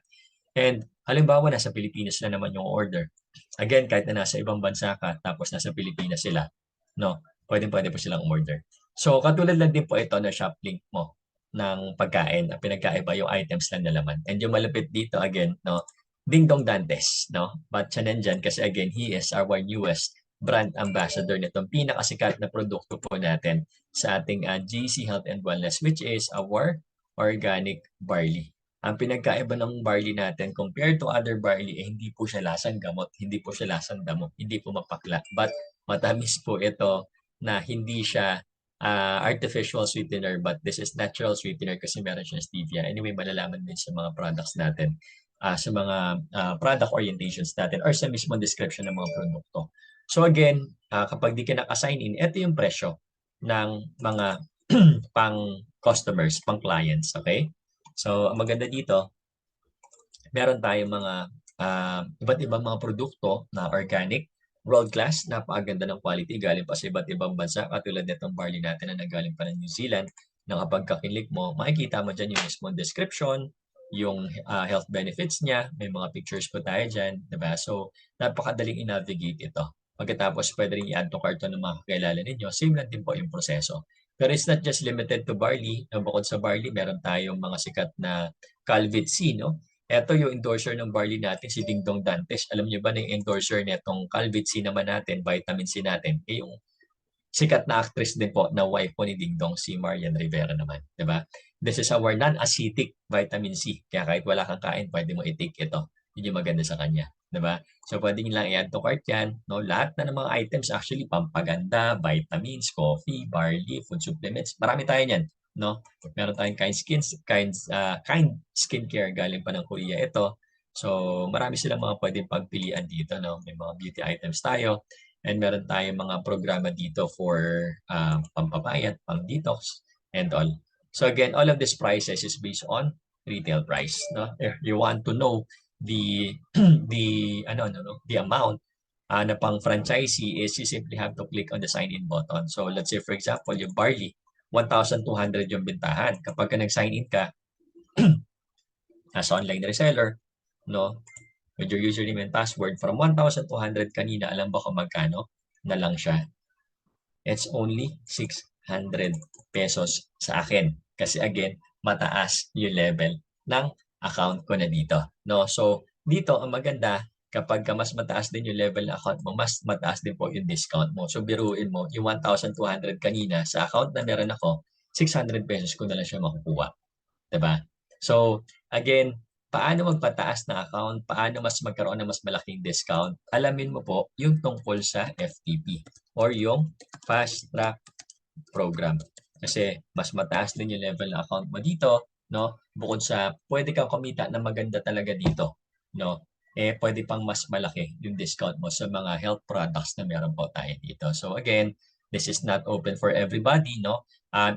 And halimbawa, nasa Pilipinas na naman yung order. Again, kahit na nasa ibang bansa ka, tapos nasa Pilipinas sila, no, pwede po silang order. So katulad lang din po ito na shop link mo ng pagkain. Ang pinagkaiba yung items lang na laman. And yung malapit dito, again, no, Ding Dong Dantes, no? But siya nandyan kasi again, he is our newest brand ambassador nitong pinakasikat na produkto po natin sa ating GC Health and Wellness, which is our organic barley. Ang pinagkaiba ng barley natin compared to other barley, hindi po siya lasang gamot, hindi po siya lasang damo, hindi po mapakla. But matamis po ito na hindi siya artificial sweetener, but this is natural sweetener kasi meron siyang stevia. Anyway, malalaman din sa mga products natin, sa mga product orientations natin or sa mismong description ng mga produkto. So again, kapag di ka naka-sign in, ito yung presyo ng mga pang customers, pang clients, okay? So, ang maganda dito, meron tayong mga iba't ibang mga produkto na organic, world class, napakaganda ng quality, galing pa sa iba't ibang bansa, katulad nitong barley natin na nagaling pa ng New Zealand, na kapag kakilik mo, makikita mo dyan yung mismong description, yung health benefits niya, may mga pictures po tayo dyan, diba? So, napakadaling i-navigate ito. Pagkatapos, pwede rin i-add to cart ng mga kakilala ninyo, same lang din po yung proseso. Pero it's not just limited to barley. Bukod sa barley, meron tayong mga sikat na Calvit C, no? Ito yung endorser ng barley natin, si Dingdong Dantes. Alam niyo ba na yung endorser nitong Calvit C naman natin, vitamin C natin, yung sikat na actress din po na wife po ni Dingdong, si Marian Rivera naman. Diba? This is our non-acidic vitamin C. Kaya kahit wala kang kain, pwede mo i-take ito. Yun yung maganda sa kanya. Diba? So, pwede nyo lang i-add to cart yan. No? Lahat na ng mga items actually, pampaganda, vitamins, coffee, barley, food supplements. Marami tayo niyan. No? Meron tayong kind skincare galing pa ng Korea ito. So, marami silang mga pwedeng pagpilian dito. No? May mga beauty items tayo. And meron tayong mga programa dito for pampapayat, pang-detox, and all. So again, all of these prices is based on retail price. No? If you want to know the the amount na pang franchisee is you simply have to click on the sign in button. So let's say for example, yung barley, 1,200 yung bintahan. Kapag ka nag-sign in ka as online reseller, no? With your username and password from 1,200 kanina, alam ba kung magkano na lang siya? It's only 600 pesos sa akin. Kasi again, mataas yung level ng account ko na dito. No? So, dito ang maganda, kapag mas mataas din yung level ng account mo, mas mataas din po yung discount mo. So, biruin mo, yung 1,200 kanina sa account na meron ako, 600 pesos ko na lang siya makukuha. Diba? So, again, paano magpataas ng account, paano mas magkaroon ng mas malaking discount, alamin mo po yung tungkol sa FTP or yung Fast Track Program. Kasi mas mataas din yung level ng account mo dito, no? Bukod sa pwede kang kumita na maganda talaga dito, no? Pwede pang mas malaki yung discount mo sa mga health products na meron po tayo dito. So again, this is not open for everybody, no?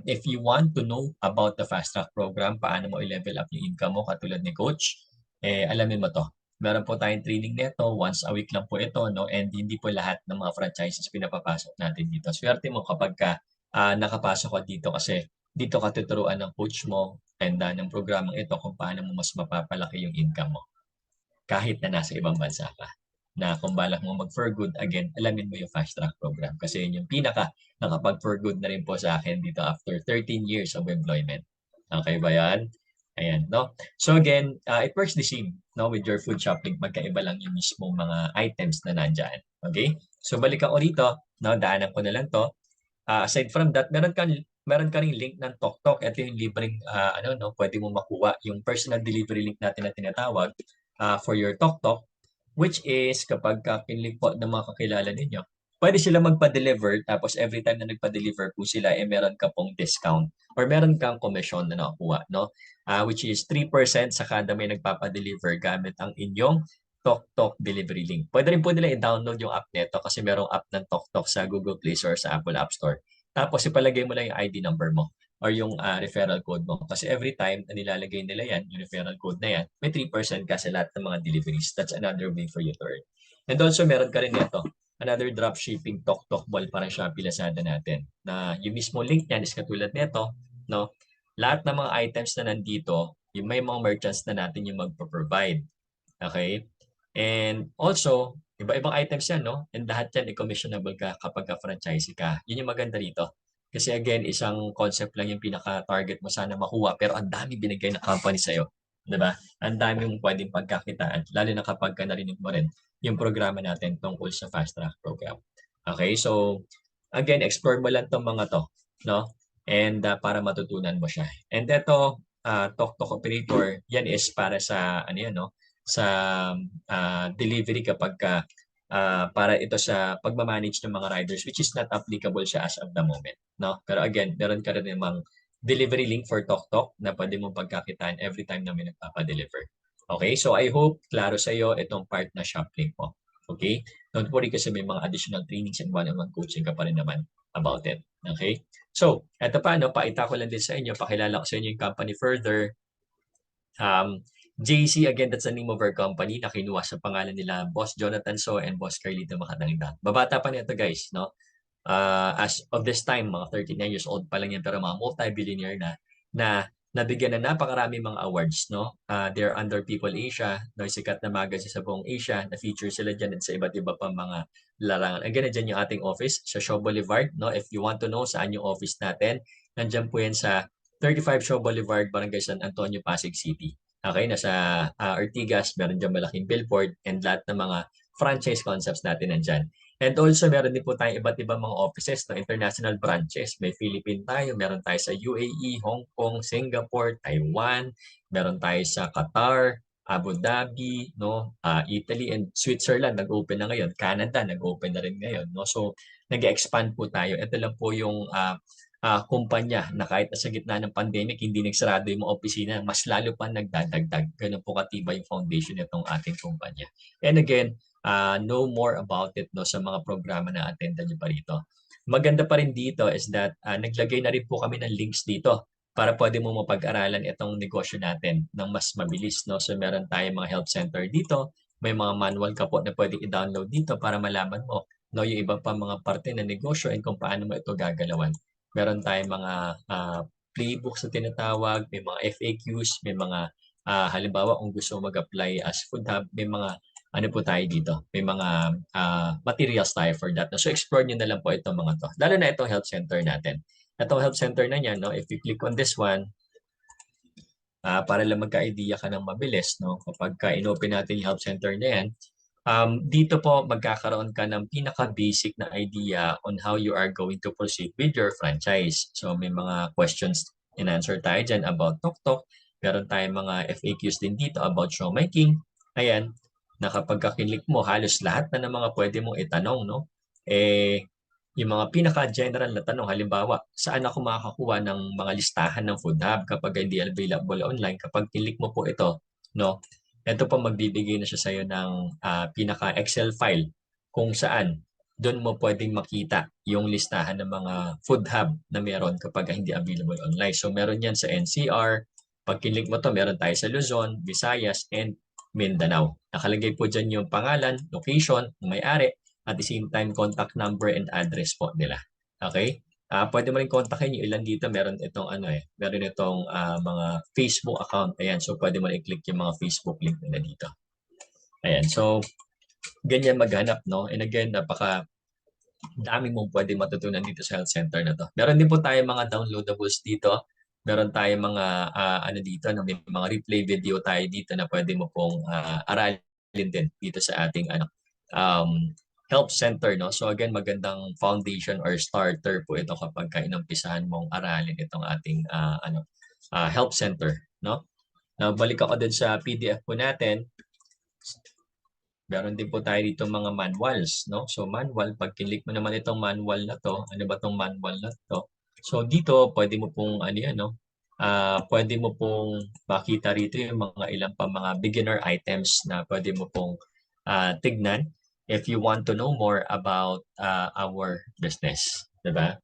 If you want to know about the Fast Track Program, paano mo i-level up yung income mo katulad ni Coach, alamin mo to. Meron po tayong training nito, once a week lang po ito, no? And hindi po lahat ng mga franchises pinapapasok natin dito. Swerte mo kapag ka nakapasok ka dito kasi dito ka tuturuan ng coach mo and ng programang ito kung paano mo mas mapapalaki yung income mo. Kahit na nasa ibang bansa ka. Na kung balak mo mag-for good, again, alamin mo yung Fast Track Program. Kasi yun yung pinaka nakapag-for good na rin po sa akin dito after 13 years of employment. Okay ba yan? Ayan, no? So again, it works the same, no? With your food shopping, magkaiba lang yung mismong mga items na nandyan. Okay? So balik ako rito, no? Daanan ko na lang to. Aside from that, meron ka ring link ng TokTok. Ito yung libreng pwede mo makuha yung personal delivery link natin na tinatawag for your TokTok, which is kapag pinlink po ng mga kakilala ninyo, pwede sila magpa-deliver tapos every time na nagpa-deliver po sila meron ka pong discount or meron kang commission na nakuha, no? Which is 3% sa kada may nagpapa-deliver gamit ang inyong TokTok delivery link. Pwede rin po nila i-download yung app nito kasi merong app ng TokTok sa Google Play Store sa Apple App Store. Tapos ipalagay mo lang yung ID number mo or yung referral code mo. Kasi every time na nilalagay nila yan, yung referral code na yan, may 3% ka sa lahat ng mga deliveries. That's another way for you to earn. And also, meron ka rin ito, another dropshipping TokTok Mall para Shopee Lazada natin. Na yung mismo link niyan is katulad nito, no? Lahat ng mga items na nandito, yung may mga merchants na natin yung magpo-provide. Okay? And also, iba-ibang items yan, no? And lahat yan, i-commissionable ka kapag ka-franchise ka. Yun yung maganda rito. Kasi again, isang concept lang yung pinaka-target mo sana makuha, pero ang dami binigay ng company sa'yo. Diba? Ang dami mong pwedeng pagkakitaan, lalo na kapag ka narinig mo rin yung programa natin tungkol sa Fast Track Program. Okay, so again, explore mo lang tong mga to, no? And para matutunan mo siya. And ito, TokTok Operator, yan is para sa, ano yan, no? Sa delivery kapag ka para ito sa pagmamanage ng mga riders which is not applicable siya as of the moment, no? Pero again, meron ka rin namang delivery link for TokTok na pwede mong pagkakitaan every time na may nagpapa-deliver. Okay? So I hope klaro sa iyo itong part na shop link mo. Okay? Don't worry kasi may mga additional trainings and one-on-one coaching ka pa rin naman about it. Okay? So, eto pa, no, paita ko lang din sa inyo, pakilala ko sa inyo yung company further. JC, again, that's the name of our company na kinuha sa pangalan nila Boss Jonathan So and Boss Carlito Makatangda. Babata pa nito guys, no? As of this time, mga 39 years old pa lang yan, pero mga multi-billionaire na nabigyan na napakarami mga awards, no? They're under People Asia, no? Sikat na magazine sa buong Asia, na-feature sila dyan at sa iba't iba pang mga larangan. Again, dyan yung ating office sa Shaw Boulevard, no? If you want to know saan yung office natin, nandyan po yan sa 35 Shaw Boulevard, Barangay San Antonio, Pasig City. Okay, nasa Ortigas, meron dyan malaking billboard and lahat ng mga franchise concepts natin nandyan. And also, meron din po tayong iba't ibang mga offices, no, international branches. May Philippine tayo, meron tayo sa UAE, Hong Kong, Singapore, Taiwan, meron tayo sa Qatar, Abu Dhabi, no, Italy, and Switzerland, nag-open na ngayon. Canada, nag-open na rin ngayon. No? So, nag-expand po tayo. Ito lang po yung kumpanya na kahit sa gitna ng pandemic, hindi nagsarado yung mga opisina, mas lalo pa nagdadagdag. Ganun po katibay yung foundation nitong ating kumpanya. And again, know more about it no, sa mga programa na attendan nyo pa rito. Maganda pa rin dito is that naglagay na rin po kami ng links dito para pwede mo mapag-aralan itong negosyo natin ng mas mabilis. No? So meron tayong mga help center dito, may mga manual ka po na pwede i-download dito para malaman mo no, yung iba pa mga parte ng negosyo and kung paano mo ito gagalawan. Meron tayong mga playbooks na tinatawag, may mga FAQs, may mga halimbawa kung gusto mag-apply as food hub, may mga ano po tayo dito, may mga materials tayo for that. So explore nyo na lang po itong mga to. Lalo na itong health center natin. Itong health center na yan, no, if you click on this one, para lang magka-idea ka ng mabilis, no, kapag ka-inopen natin yung health center na yan, dito po magkakaroon ka ng pinaka-basic na idea on how you are going to proceed with your franchise. So may mga questions and answer tayo dyan about TokTok. Meron tayong mga FAQs din dito about showmaking. Ayan, na kapag kakilik mo, halos lahat na ng mga pwede mong itanong, no? Yung mga pinaka-general na tanong, halimbawa, saan ako makakakuha ng mga listahan ng food hub kapag hindi available online? Kapag kilik mo po ito, no? Ito po magbibigay na siya sa iyo ng pinaka-Excel file kung saan doon mo pwedeng makita yung listahan ng mga food hub na meron kapag hindi available online. So meron yan sa NCR. Pag kinlik mo to, meron tayo sa Luzon, Visayas, and Mindanao. Nakalagay po dyan yung pangalan, location, may-ari, at the same time contact number and address po nila. Okay? Pwede mo rin kontakin yung ilan dito. Meron itong meron itong mga Facebook account. Ayan, so pwede mo rin i-click yung mga Facebook link nila dito. Ayan, so ganyan maghanap, no? And again, napaka dami mong pwede matutunan dito sa health center na to. Meron din po tayo mga downloadables dito. Meron tayo mga ano dito, no? May mga replay video tayo dito na pwede mo pong aralin din dito sa ating help center, no? So again, magandang foundation or starter po ito kapag inumpisahan mong aralin itong ating help center, no? Now, balik ako din sa PDF po natin. Meron din po tayo dito mga manuals, no? So manual, pag kilik mo naman itong manual na to, ano ba itong manual na to? So dito, pwede mo pong pwede mo pong makita rito yung mga ilang pa mga beginner items na pwede mo pong tignan if you want to know more about our business, diba?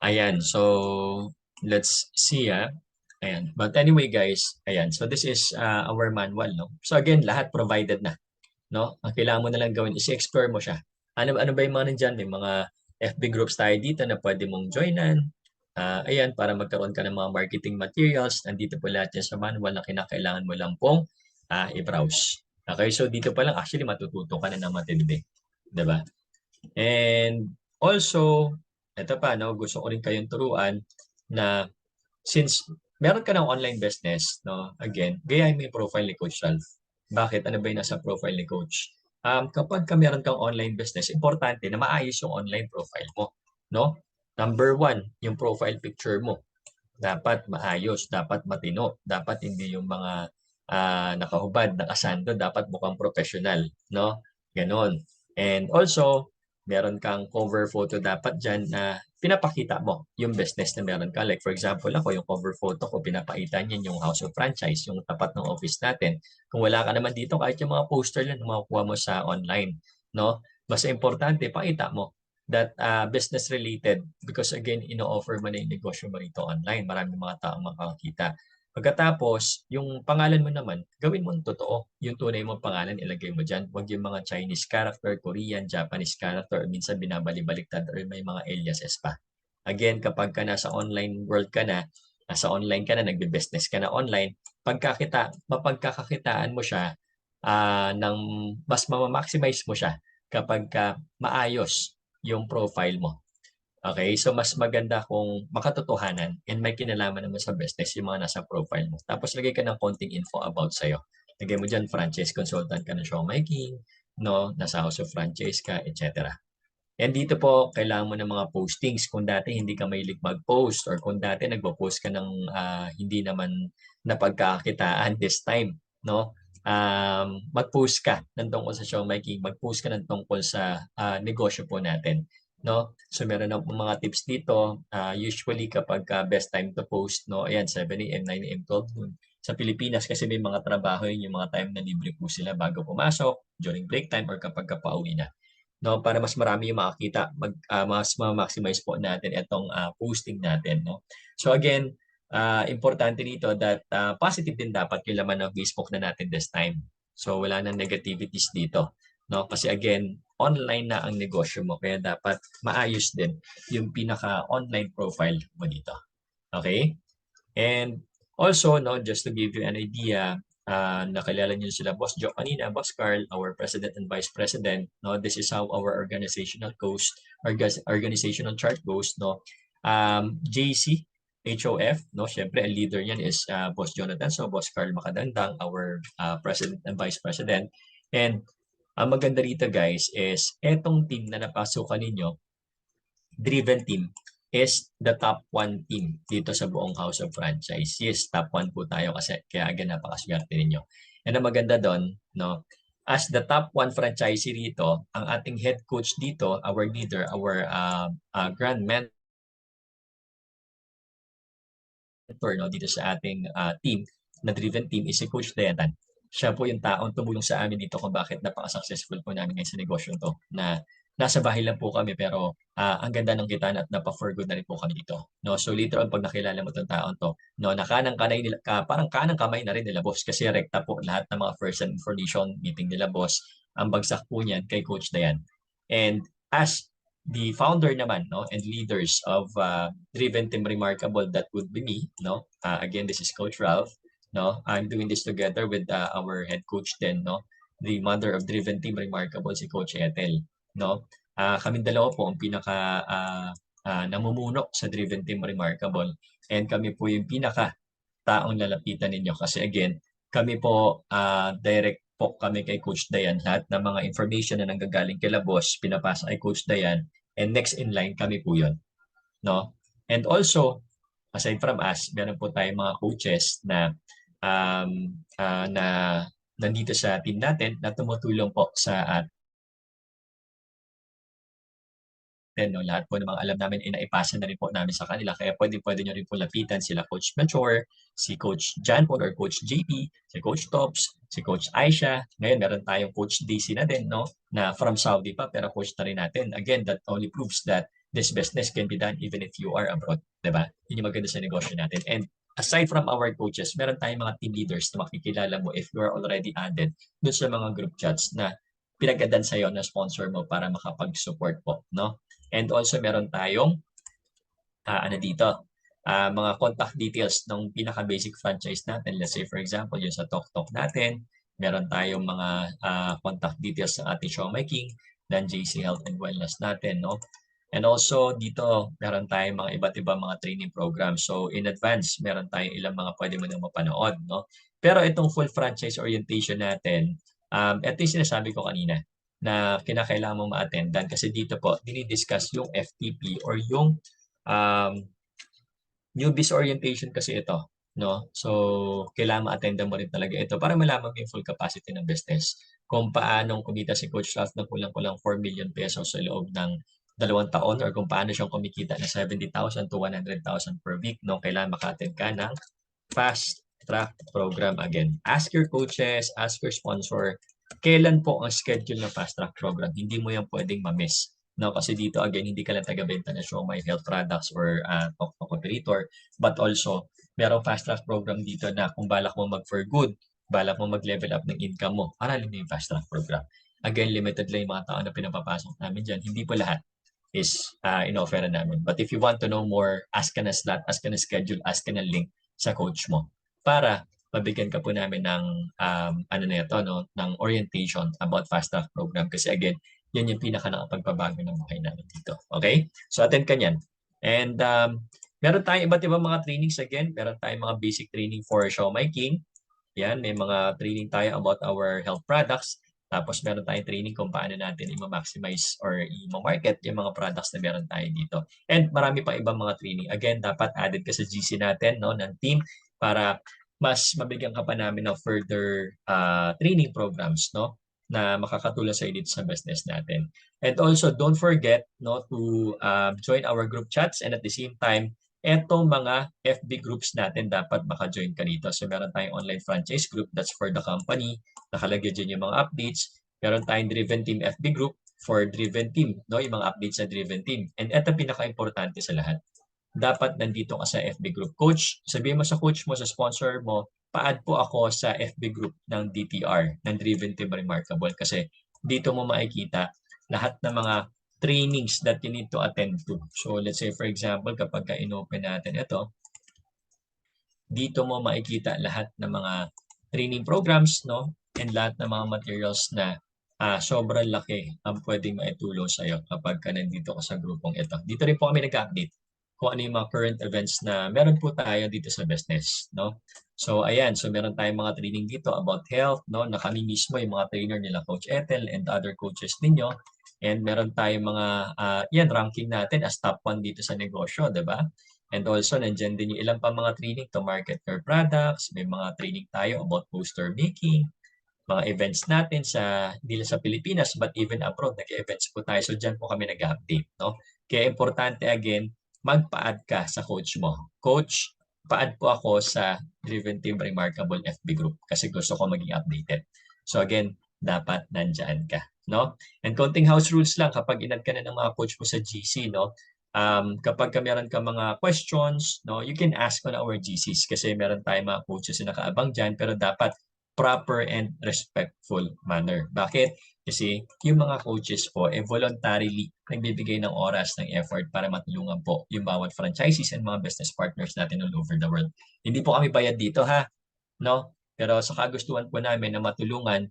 Ayan, so let's see Ayan. But anyway guys, ayan. So this is our manual, no? So again, lahat provided na, no? Ang kailangan mo na lang gawin is explore mo siya. Ano ba yung mga nandyan? May mga FB groups tayo dito na pwede mong joinan. Ayan, para magkaroon ka ng mga marketing materials. Nandito po lahat yan sa manual na kinakailangan mo lang pong i-browse. Okay, so dito pa lang actually matututo ka na ng matindi. Diba? And also, ito pa, no, gusto ko rin kayong turuan na since meron ka ng online business, no, again, gayahin mo yung profile ni Coach Ralph. Bakit? Ano ba yung nasa profile ni Coach? Kapag meron kang online business, importante na maayos yung online profile mo. No? Number one, yung profile picture mo. dapat maayos, dapat matino, dapat hindi yung mga nakahubad, nakasando, dapat mukhang professional, no? Ganon. And also, meron kang cover photo dapat dyan na pinapakita mo yung business na meron ka. Like for example, ako yung cover photo ko, pinapakita niyan yung house of franchise, yung tapat ng office natin. Kung wala ka naman dito, kahit yung mga poster lang na makukuha mo sa online, no? Mas importante, pakita mo that business related because again, ino-offer mo na yung negosyo mo rito online. Maraming mga taong makakakita. Pagkatapos, yung pangalan mo naman, gawin mo totoo. Yung tunay mong pangalan, ilagay mo dyan. Huwag yung mga Chinese character, Korean, Japanese character, or minsan binabali-baliktad or may mga aliases pa. Again, kapag ka nasa online world ka na, nasa online ka na, nagbe-business ka na online, mapagkakakitaan mo siya ng mas ma-maximize mo siya kapag ka maayos yung profile mo. Okay, so mas maganda kung makatotohanan and may kinalaman naman sa business yung mga nasa profile mo. Tapos lagay ka ng konting info about sa'yo. Lagay mo dyan, franchise consultant ka ng showmaking, no? Nasa house of franchise ka, etc. And dito po, kailangan mo ng mga postings. Kung dati hindi ka mahilig mag-post or kung dati nagpo-post ka ng hindi naman napagkakakitaan this time, no? Mag-post ka ng tungkol sa showmaking, mag-post ka ng tungkol sa negosyo po natin. No? So meron na mga tips dito. Usually kapag best time to post, no? Ayan, 7 a.m., 9 a.m., 12 noon. Sa Pilipinas kasi may mga trabaho yun, yung mga time na libre po sila bago pumasok, during break time, or kapag pauwi na. No, para mas marami yung makakita, mas ma-maximize po natin itong posting natin. No? So again, importante dito that positive din dapat yung laman ng Facebook na natin this time. So wala nang negativities dito. No? Kasi again, online na ang negosyo mo. Kaya dapat maayos din yung pinaka-online profile mo dito. Okay? And also, no, just to give you an idea, nakilala niyo sila Boss Joe kanina, Boss Carl, our President and Vice President. No, this is how our organizational chart goes. No, JC, HOF, no, syempre ang leader niyan is Boss Jonathan, so Boss Carl Makadandang, our President and Vice President. And ang maganda rito guys is etong team na napasukan ninyo, driven team, is the top 1 team dito sa buong House of Franchise. Yes, top 1 po tayo kasi kaya agad napakaswerte ninyo. And ang maganda doon, no, as the top 1 franchisee rito, ang ating head coach dito, our leader, our grand mentor, no, dito sa ating team, na driven team is si Coach Dayan. Siya po yung taong tumulong sa amin dito kung bakit napaka-successful po namin ngayon sa negosyo to na nasa bahay lang po kami pero ang ganda ng kitaan at napa-for good na rin po kami dito. No, so later on pag nakilala mo tong taon to, no, kanang kamay nila parang kanang kamay na rin nila boss kasi rekta po lahat ng mga first information meeting nila boss. Ang bagsak po niyan kay Coach Dayan. And as the founder naman, no, and leaders of Driven Team Remarkable, that would be me, no. Again, this is Coach Ralph. No, I'm doing this together with our head coach then, no, the mother of Driven Team Remarkable, si Coach Ethel, no. Kaming dalawa po ang pinaka namumuno sa Driven Team Remarkable and kami po yung pinaka taong lalapitan ninyo kasi again, kami po direct po kami kay Coach Dayan. Lahat ng mga information na nanggagaling kila boss, pinapasa kay Coach Dayan and next in line kami po yun, no. And also, aside from us, meron po tayong mga coaches na na nandito sa team natin na tumutulong po sa no, lahat po ng mga alam namin ay naipasa na rin po namin sa kanila. Kaya pwede nyo rin po lapitan sila Coach Mature, si Coach John Paul or Coach JP, si Coach Tops, si Coach Aisha. Ngayon meron tayong Coach DC na din, no, na from Saudi pa pero coach na rin natin. Again, that only proves that this business can be done even if you are abroad. Diba? Yun yung maganda sa negosyo natin. And aside from our coaches, meron tayong mga team leaders na makikilala mo if you are already added dun sa mga group chats na pinag-adan sa'yo na sponsor mo para makapag-support po, no? And also meron tayong ano dito, mga contact details ng pinaka-basic franchise natin. Let's say for example, yung sa TokTok natin, meron tayong mga contact details ng ating showmaking, ng JC Health and Wellness natin, no? And also dito, meron tayong mga iba't ibang mga training programs. So in advance, meron tayong ilang mga pwede mo nang mapanood, no? Pero itong full franchise orientation natin, ito yung sinasabi ko kanina na kinakailangan mong ma-attendan kasi dito po dinidiscuss yung FTP or yung Newbies orientation kasi ito, no? So, kailangan ma-attendan mo rin talaga ito para malaman mo yung full capacity ng business. Kung paanong kumita si Coach Ralph ng kulang-kulang 4 million pesos sa loob ng 2 taon or kung paano siyang kumikita ng 70,000 to 100,000 per week, no? Kailangan maka-attend ka ng fast track program again. Ask your coaches, ask your sponsor, kailan po ang schedule ng fast track program? Hindi mo yan pwedeng ma-miss. No, kasi dito again, hindi ka lang taga-benta ng Siomai health products or Tok Tok operator, but also merong fast track program dito na kung balak mo mag for good, balak mo mag-level up ng income mo, aralin mo yung fast track program. Again, limited lang yung mga tao na pinapapasok namin dyan. Hindi po lahat is in-offer namin. But if you want to know more, ask ka na slot, ask ka na schedule, ask ka na link sa coach mo para mabigyan ka po namin ng ano na ito, no, ng orientation about fast track program kasi again, yan yung pinaka nakapagpabago ng buhay namin dito. Okay? So attend ka niyan. And meron tayong iba't ibang mga trainings again. Meron tayong mga basic training for Siomai King. Yan, may mga training tayo about our health products. Tapos meron tayong training kung paano natin i-maximize or i-market yung mga products na meron tayo dito. And marami pa ibang mga training. Again, dapat added ka sa GC natin, no, ng team para mas mabigyan ka pa namin ng further training programs, no, na makakatulong sa dito sa business natin. And also, don't forget, no, to join our group chats and at the same time, etong mga FB groups natin dapat maka-join ka dito. So meron tayong online franchise group, that's for the company. Nakalagay dyan yung mga updates. Meron tayong Driven Team FB group for Driven Team, no, yung mga updates sa Driven Team. And ito pinaka-importante sa lahat. Dapat nandito ka sa FB group. Coach, sabihin mo sa coach mo, sa sponsor mo, pa-add po ako sa FB group ng DTR, ng Driven Team Remarkable. Kasi dito mo makikita lahat ng mga trainings that you need to attend to. So let's say for example, kapag ka-inopen natin ito, dito mo makikita lahat ng mga training programs, no? And lahat ng mga materials na sobrang laki ang pwedeng maitulong sa iyo kapag ka nandito ka sa grupong ito. Dito rin po kami nag-update kung ano yung mga current events na meron po tayo dito sa business, no? So ayan, so meron tayong mga training dito about health, no? Na kami mismo yung mga trainer nila Coach Ethel and other coaches ninyo. And meron tayong mga yan ranking natin as top 1 dito sa negosyo, 'di ba? And also, nandiyan din yung ilang pa mga training to market your products. May mga training tayo about poster making, mga events natin sa hindi lang sa Pilipinas but even abroad, nag-events po tayo. So diyan po kami nag-update, no? Kaya importante again, magpa-add ka sa coach mo. Coach, pa-add po ako sa Driven Team Remarkable FB group kasi gusto ko maging updated. So again, dapat nandiyan ka, no? And konting house rules lang kapag inad ka na ng mga coach mo sa GC, no? Kapag meron ka mga questions, no, you can ask on our GCs kasi meron tayong mga coaches na nakaabang dyan pero dapat proper and respectful manner. Bakit? Kasi yung mga coaches po voluntarily nagbibigay ng oras, ng effort para matulungan po yung bawat franchises and mga business partners natin all over the world. Hindi po kami bayad dito ha, no? Pero sa kagustuhan po namin na matulungan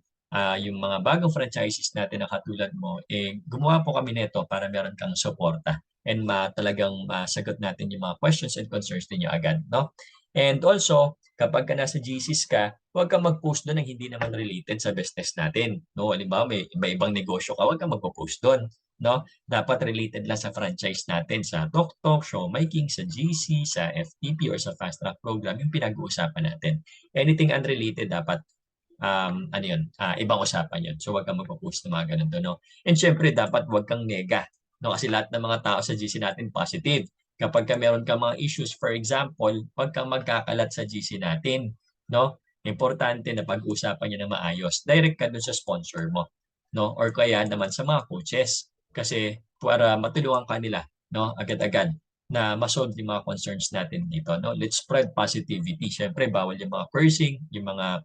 yung mga bagong franchises natin na katulad mo, gumawa po kami nito para meron kang suporta and talagang masagot natin yung mga questions and concerns ninyo agad, no? And also, kapag ka nasa GCs ka, huwag kang mag-post doon ng hindi naman related sa business natin, no? Halimbawa, may iba-ibang negosyo ka, huwag kang mag-post doon, no? Dapat related lang sa franchise natin, sa Tok Tok, Siomai King, sa GC, sa FTP, or sa Fast Track Program, yung pinag-uusapan natin. Anything unrelated, dapat ano yun, ibang usapan yun. So, huwag kang magpo-post ng mga ganun doon, no? And syempre, dapat huwag kang nega. No? Kasi lahat ng mga tao sa GC natin positive. Kapag meron ka mga issues, for example, huwag kang magkakalat sa GC natin. No? Importante na pag-usapan niyo na maayos. Direct ka dun sa sponsor mo. No? Or kaya naman sa mga coaches. Kasi para matulungan ka nila, no, agad-agad na masolve yung mga concerns natin dito. No? Let's spread positivity. Syempre, bawal yung mga cursing, yung mga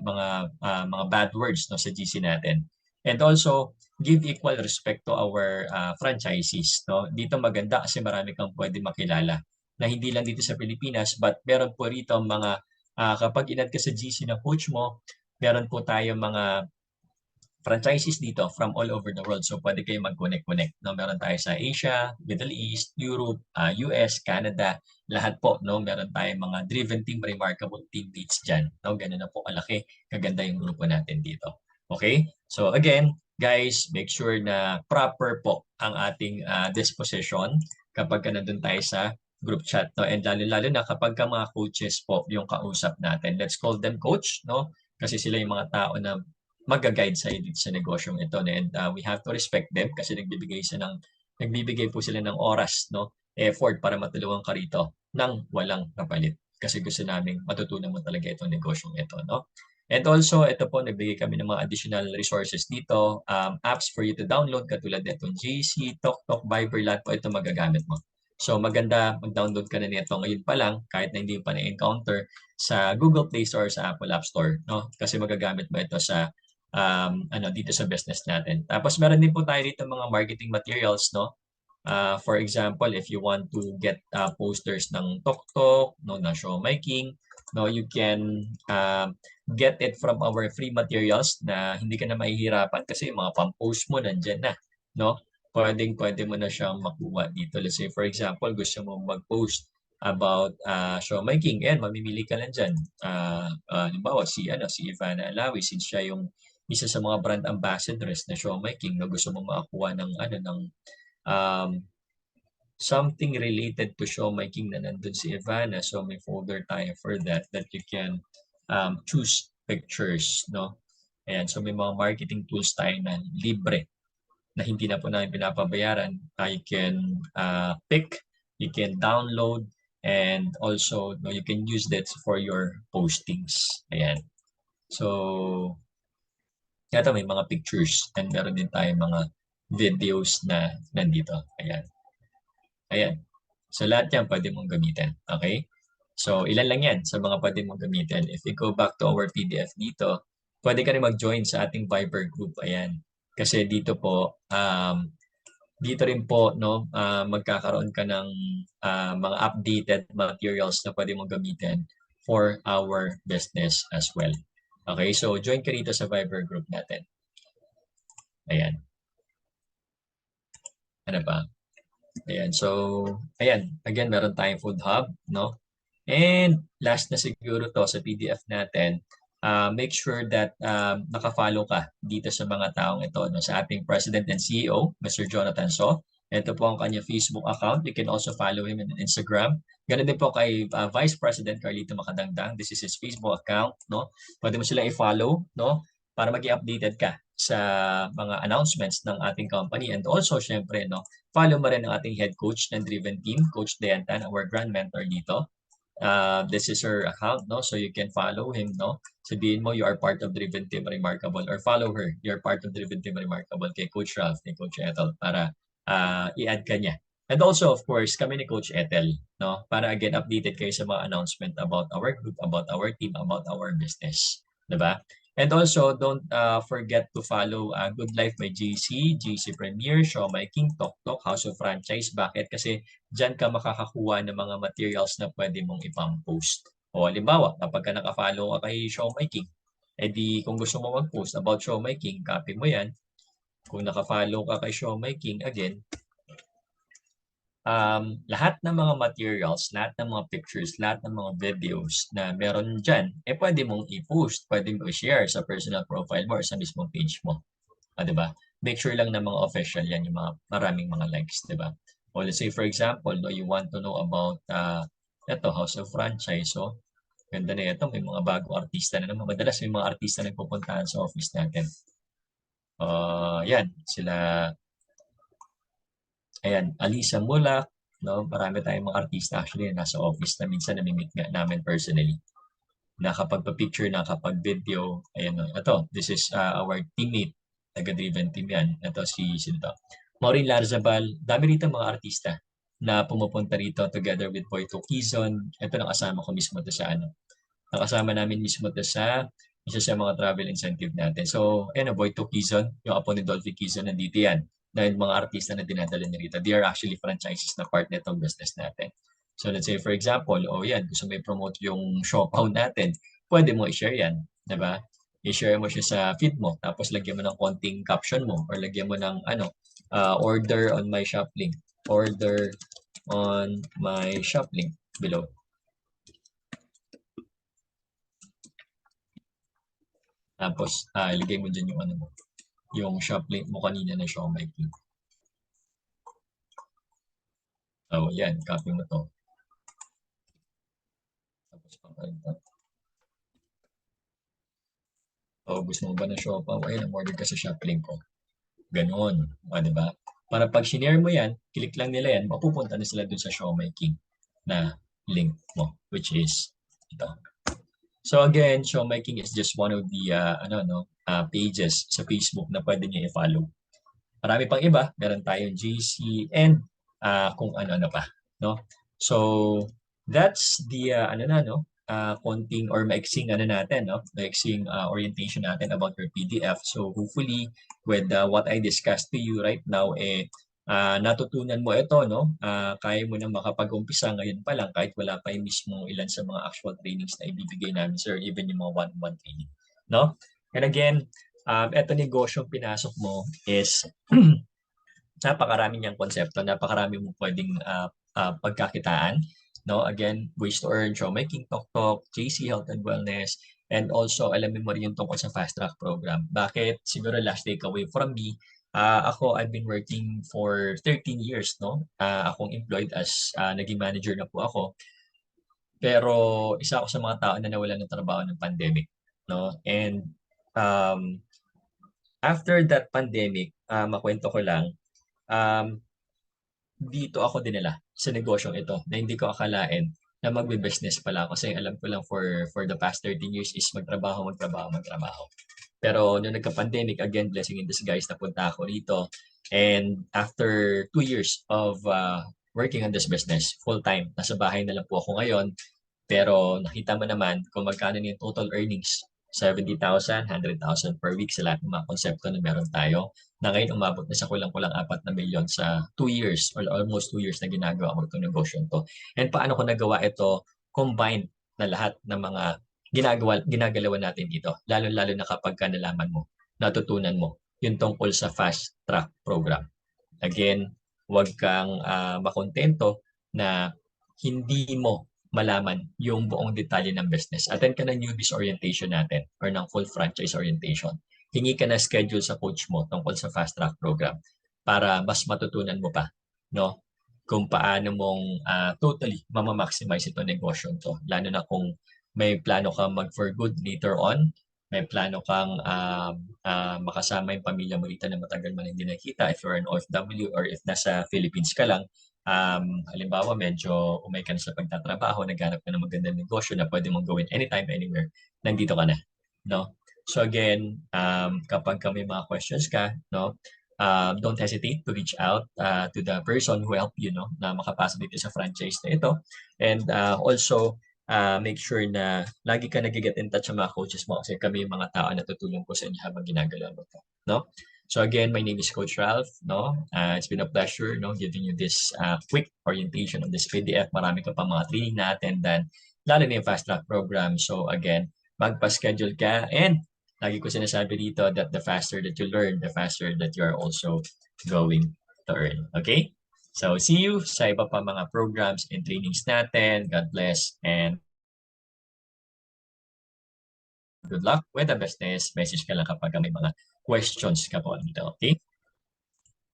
mga bad words, no, sa GC natin. And also, give equal respect to our franchisees, no? Dito maganda kasi marami kang pwede makilala na hindi lang dito sa Pilipinas but meron po rito mga kapag inad ka sa GC na coach mo, meron po tayo mga franchises dito from all over the world. So pwede kayo mag-connect-connect. No? Meron tayo sa Asia, Middle East, Europe, US, Canada, lahat po. No? Meron tayong mga Driven Team, Remarkable Teammates dyan. No? Ganun na po kalaki. Kaganda yung grupo natin dito. Okay? So again, guys, make sure na proper po ang ating disposition kapag nandun tayo sa group chat, no? And lalo-lalo na kapag ka mga coaches po yung kausap natin. Let's call them coach, no? Kasi sila yung mga tao na mag-guide sa dito sa negosyong ito. And we have to respect them kasi nagbibigay po sila ng oras, no? Effort para matulungan ka rito ng walang kapalit. Kasi gusto namin matutunan mo talaga itong negosyong ito, no? And also, ito po, nagbigay kami ng mga additional resources dito, apps for you to download, katulad nitong GC, TokTok, Viber, lahat po ito magagamit mo. So maganda, mag-download ka na nito ngayon pa lang, kahit na hindi pa na-encounter sa Google Play Store, sa Apple App Store, no? Kasi magagamit mo ito sa dito sa business natin. Tapos meron din po tayo dito mga marketing materials, no? For example, if you want to get posters ng TokTok, no, na showmaking, no, you can get it from our free materials na hindi ka na mahihirapan kasi yung mga pang-post mo nandyan na, no? Pwede mo na siyang makuha dito. Let's say, for example, gusto mo mag-post about showmaking, and mamimili ka lang dyan. Halimbawa, si Ivana Alawi, since siya yung isa sa mga brand ambassadors na showmaking na gusto mo makakuha ng something related to showmaking na nandun si Ivana. So may folder tayo for that you can choose pictures, no? Ayan, so may mga marketing tools tayo na libre na hindi na po namin pinapabayaran. You can pick, you can download, and also you can use that for your postings. Ayan. So, ito may mga pictures and meron din tayong mga videos na nandito. Ayan. Ayan. So, lahat yan pwede mong gamitin. Okay? So, ilan lang yan sa mga pwede mong gamitin. If you go back to our PDF dito, pwede ka rin mag-join sa ating Viber group. Ayan. Kasi dito po, dito rin po, no, magkakaroon ka ng mga updated materials na pwede mong gamitin for our business as well. Okay? So, join ka rito sa Viber group natin. Ayan. Ano ba? Ayan. So, ayan. Again, meron tayong food hub, no? And last na siguro to sa PDF natin, make sure that naka-follow ka dito sa mga taong ito, no? Sa ating President and CEO, Mr. Jonathan So. Ito po ang kanya Facebook account. You can also follow him on Instagram. Ganun din po kay Vice President Carlito Macadangdang. This is his Facebook account, no? Pwede mo silang i-follow, no? Para maging updated ka sa mga announcements ng ating company. And also, syempre, no, follow mo rin ang ating head coach ng Driven Team, Coach Deantan, our grand mentor dito. This is her account, no? So you can follow him, no? Sabihin mo, you are part of Driven Team Remarkable, or follow her, you're part of Driven Team Remarkable kay Coach Ralph, kay Coach Ethel, para i-add ka niya. And also, of course, kami ni Coach Ethel, no? Para again, updated kayo sa mga announcement about our group, about our team, about our business. Diba? And also, don't forget to follow Good Life by JC, JC Premier, Showmaking, TokTok, House of Franchise. Bakit? Kasi dyan ka makakakuha ng mga materials na pwede mong ipang-post. O halimbawa, kapag ka naka-follow ka kay Showmaking, edi kung gusto mo mag-post about Showmaking, copy mo yan. Kung naka-follow ka kay Showmaking, again, lahat ng mga materials, lahat ng mga pictures, lahat ng mga videos na meron dyan, pwede mong i-post, pwede mong i-share sa personal profile mo or sa mismong page mo. Diba? Make sure lang na mga official yan, yung mga maraming mga likes, diba? O let's say, for example, no, you want to know about ito, House of Franchise. So, ganda na ito, may mga bagong artista na naman. Madalas may mga artista na nagpupuntahan sa office natin. Yan, sila ayan, Alisa Mulak, no? Marami tayong mga artista actually na nasa office na minsan nami-meet nga namin personally. Nakapagpa-picture, nakapag-video. Ayan, no? Ito, this is our teammate, taga-Driven Team yan. Ito si Sinto. Maureen Larzabal, dami rito mga artista na pumupunta rito together with Boyto Quizon. Ito nakasama ko mismo to sa nakasama namin mismo to sa isa sa mga travel incentive natin. So, ayan, Boyto Quizon, yung apo ni Dolphy Quizon, nandito yan. Dahil mga artista na dinadala niya rito, they are actually franchises na part nitong business natin. So let's say for example, yan, gusto mo i-promote yung Showpow natin, pwede mo i-share yan, diba? I-share mo siya sa feed mo, tapos lagyan mo ng konting caption mo, or lagyan mo ng order on my shop link, order on my shop link below. Tapos, ilagay mo dyan yung yung shop link mo kanina na Showmaking. So, yan, copy mo to. O gusto mo ba ng siopaw? Ayun, order ka sa Shoplink ko. Gano'n, o 'di ba? Para 'pag shinare mo 'yan, click lang nila 'yan, mapupunta na sila dun sa Siomai King na link mo, which is ito. So again, Siomai King is just one of the pages sa Facebook na pwede niyo i-follow. Marami pang iba, meron tayong GC and kung ano-ano pa, no? So that's the konting or maiksing natin, no? Maiksing orientation natin about your PDF. So hopefully with what I discussed to you right now natutunan mo ito, no? Kaya mo na makapag-umpisa ngayon pa lang kahit wala pa yung mismo ilan sa mga actual trainings na ibibigay namin, sir, even yung mga one-on-one training, no? And again, eto negosyong pinasok mo is napakarami niyang konsepto, napakarami mong pwedeng pagkakitaan. No, again, ways to earn, showmaking, Tok, JC Health and Wellness, and also alamin mo rin yung tungkol sa fast track program. Bakit? Siguro last takeaway from me, I've been working for 13 years, no? Akong employed as naging manager na po ako. Pero isa ako sa mga tao na nawalan ng trabaho ng pandemic, no? And after that pandemic, makwento ko lang, um, dito ako dinala sa negosyong ito na hindi ko akalain na magbe-business pala ako kasi alam ko lang for the past 13 years is magtrabaho. Pero nung nagka-pandemic, again, blessing in disguise, napunta ako rito. And after 2 years of working on this business, full-time, nasa bahay na lang po ako ngayon. Pero nakita mo naman kung magkano yung total earnings. 70,000, 100,000 per week sa lahat ng mga konsepto na meron tayo. Na ngayon umabot na sa kulang-kulang 4 na milyon sa 2 years or almost 2 years na ginagawa ko itong negosyo to. And paano ko nagawa ito? Combined na lahat ng mga ginagalawan natin dito. Lalo-lalo na kapag nalaman mo, natutunan mo yung tungkol sa fast track program. Again, huwag kang makontento na hindi mo malaman yung buong detalye ng business. Attend ka ng newbies orientation natin or ng full franchise orientation. Hingi ka na schedule sa coach mo tungkol sa fast track program para mas matutunan mo pa, no? Kung paano mong totally mamamaximize ito negosyo to. Lalo na kung may plano kang mag for good later on, may plano kang makasama yung pamilya mo rito na matagal man hindi nakita if you're an OFW or if nasa Philippines ka lang. Halimbawa, medyo umay ka na sa pagtatrabaho, naghanap ka ng magandang negosyo na pwede mong gawin anytime, anywhere, nandito ka na, no? So again, kapag may mga questions ka, no, don't hesitate to reach out to the person who helped you, no, na makapasok dito sa franchise na ito. And also, make sure na lagi ka nag-get in touch sa mga coaches mo kasi kami yung mga tao na tutulong ko sa inyo habang ginagawa mo ito, no? So again, my name is Coach Ralph, no? It's been a pleasure, no, giving you this quick orientation on this PDF. Marami ka pa mga training na attendan, lalo na yung fast track program. So again, magpa-schedule ka and lagi ko sinasabi dito that the faster that you learn, the faster that you are also going to earn. Okay? So see you sa iba pa mga programs and trainings natin. God bless and good luck with the business. Message ka lang kapag may mga questions ka po dito. Okay?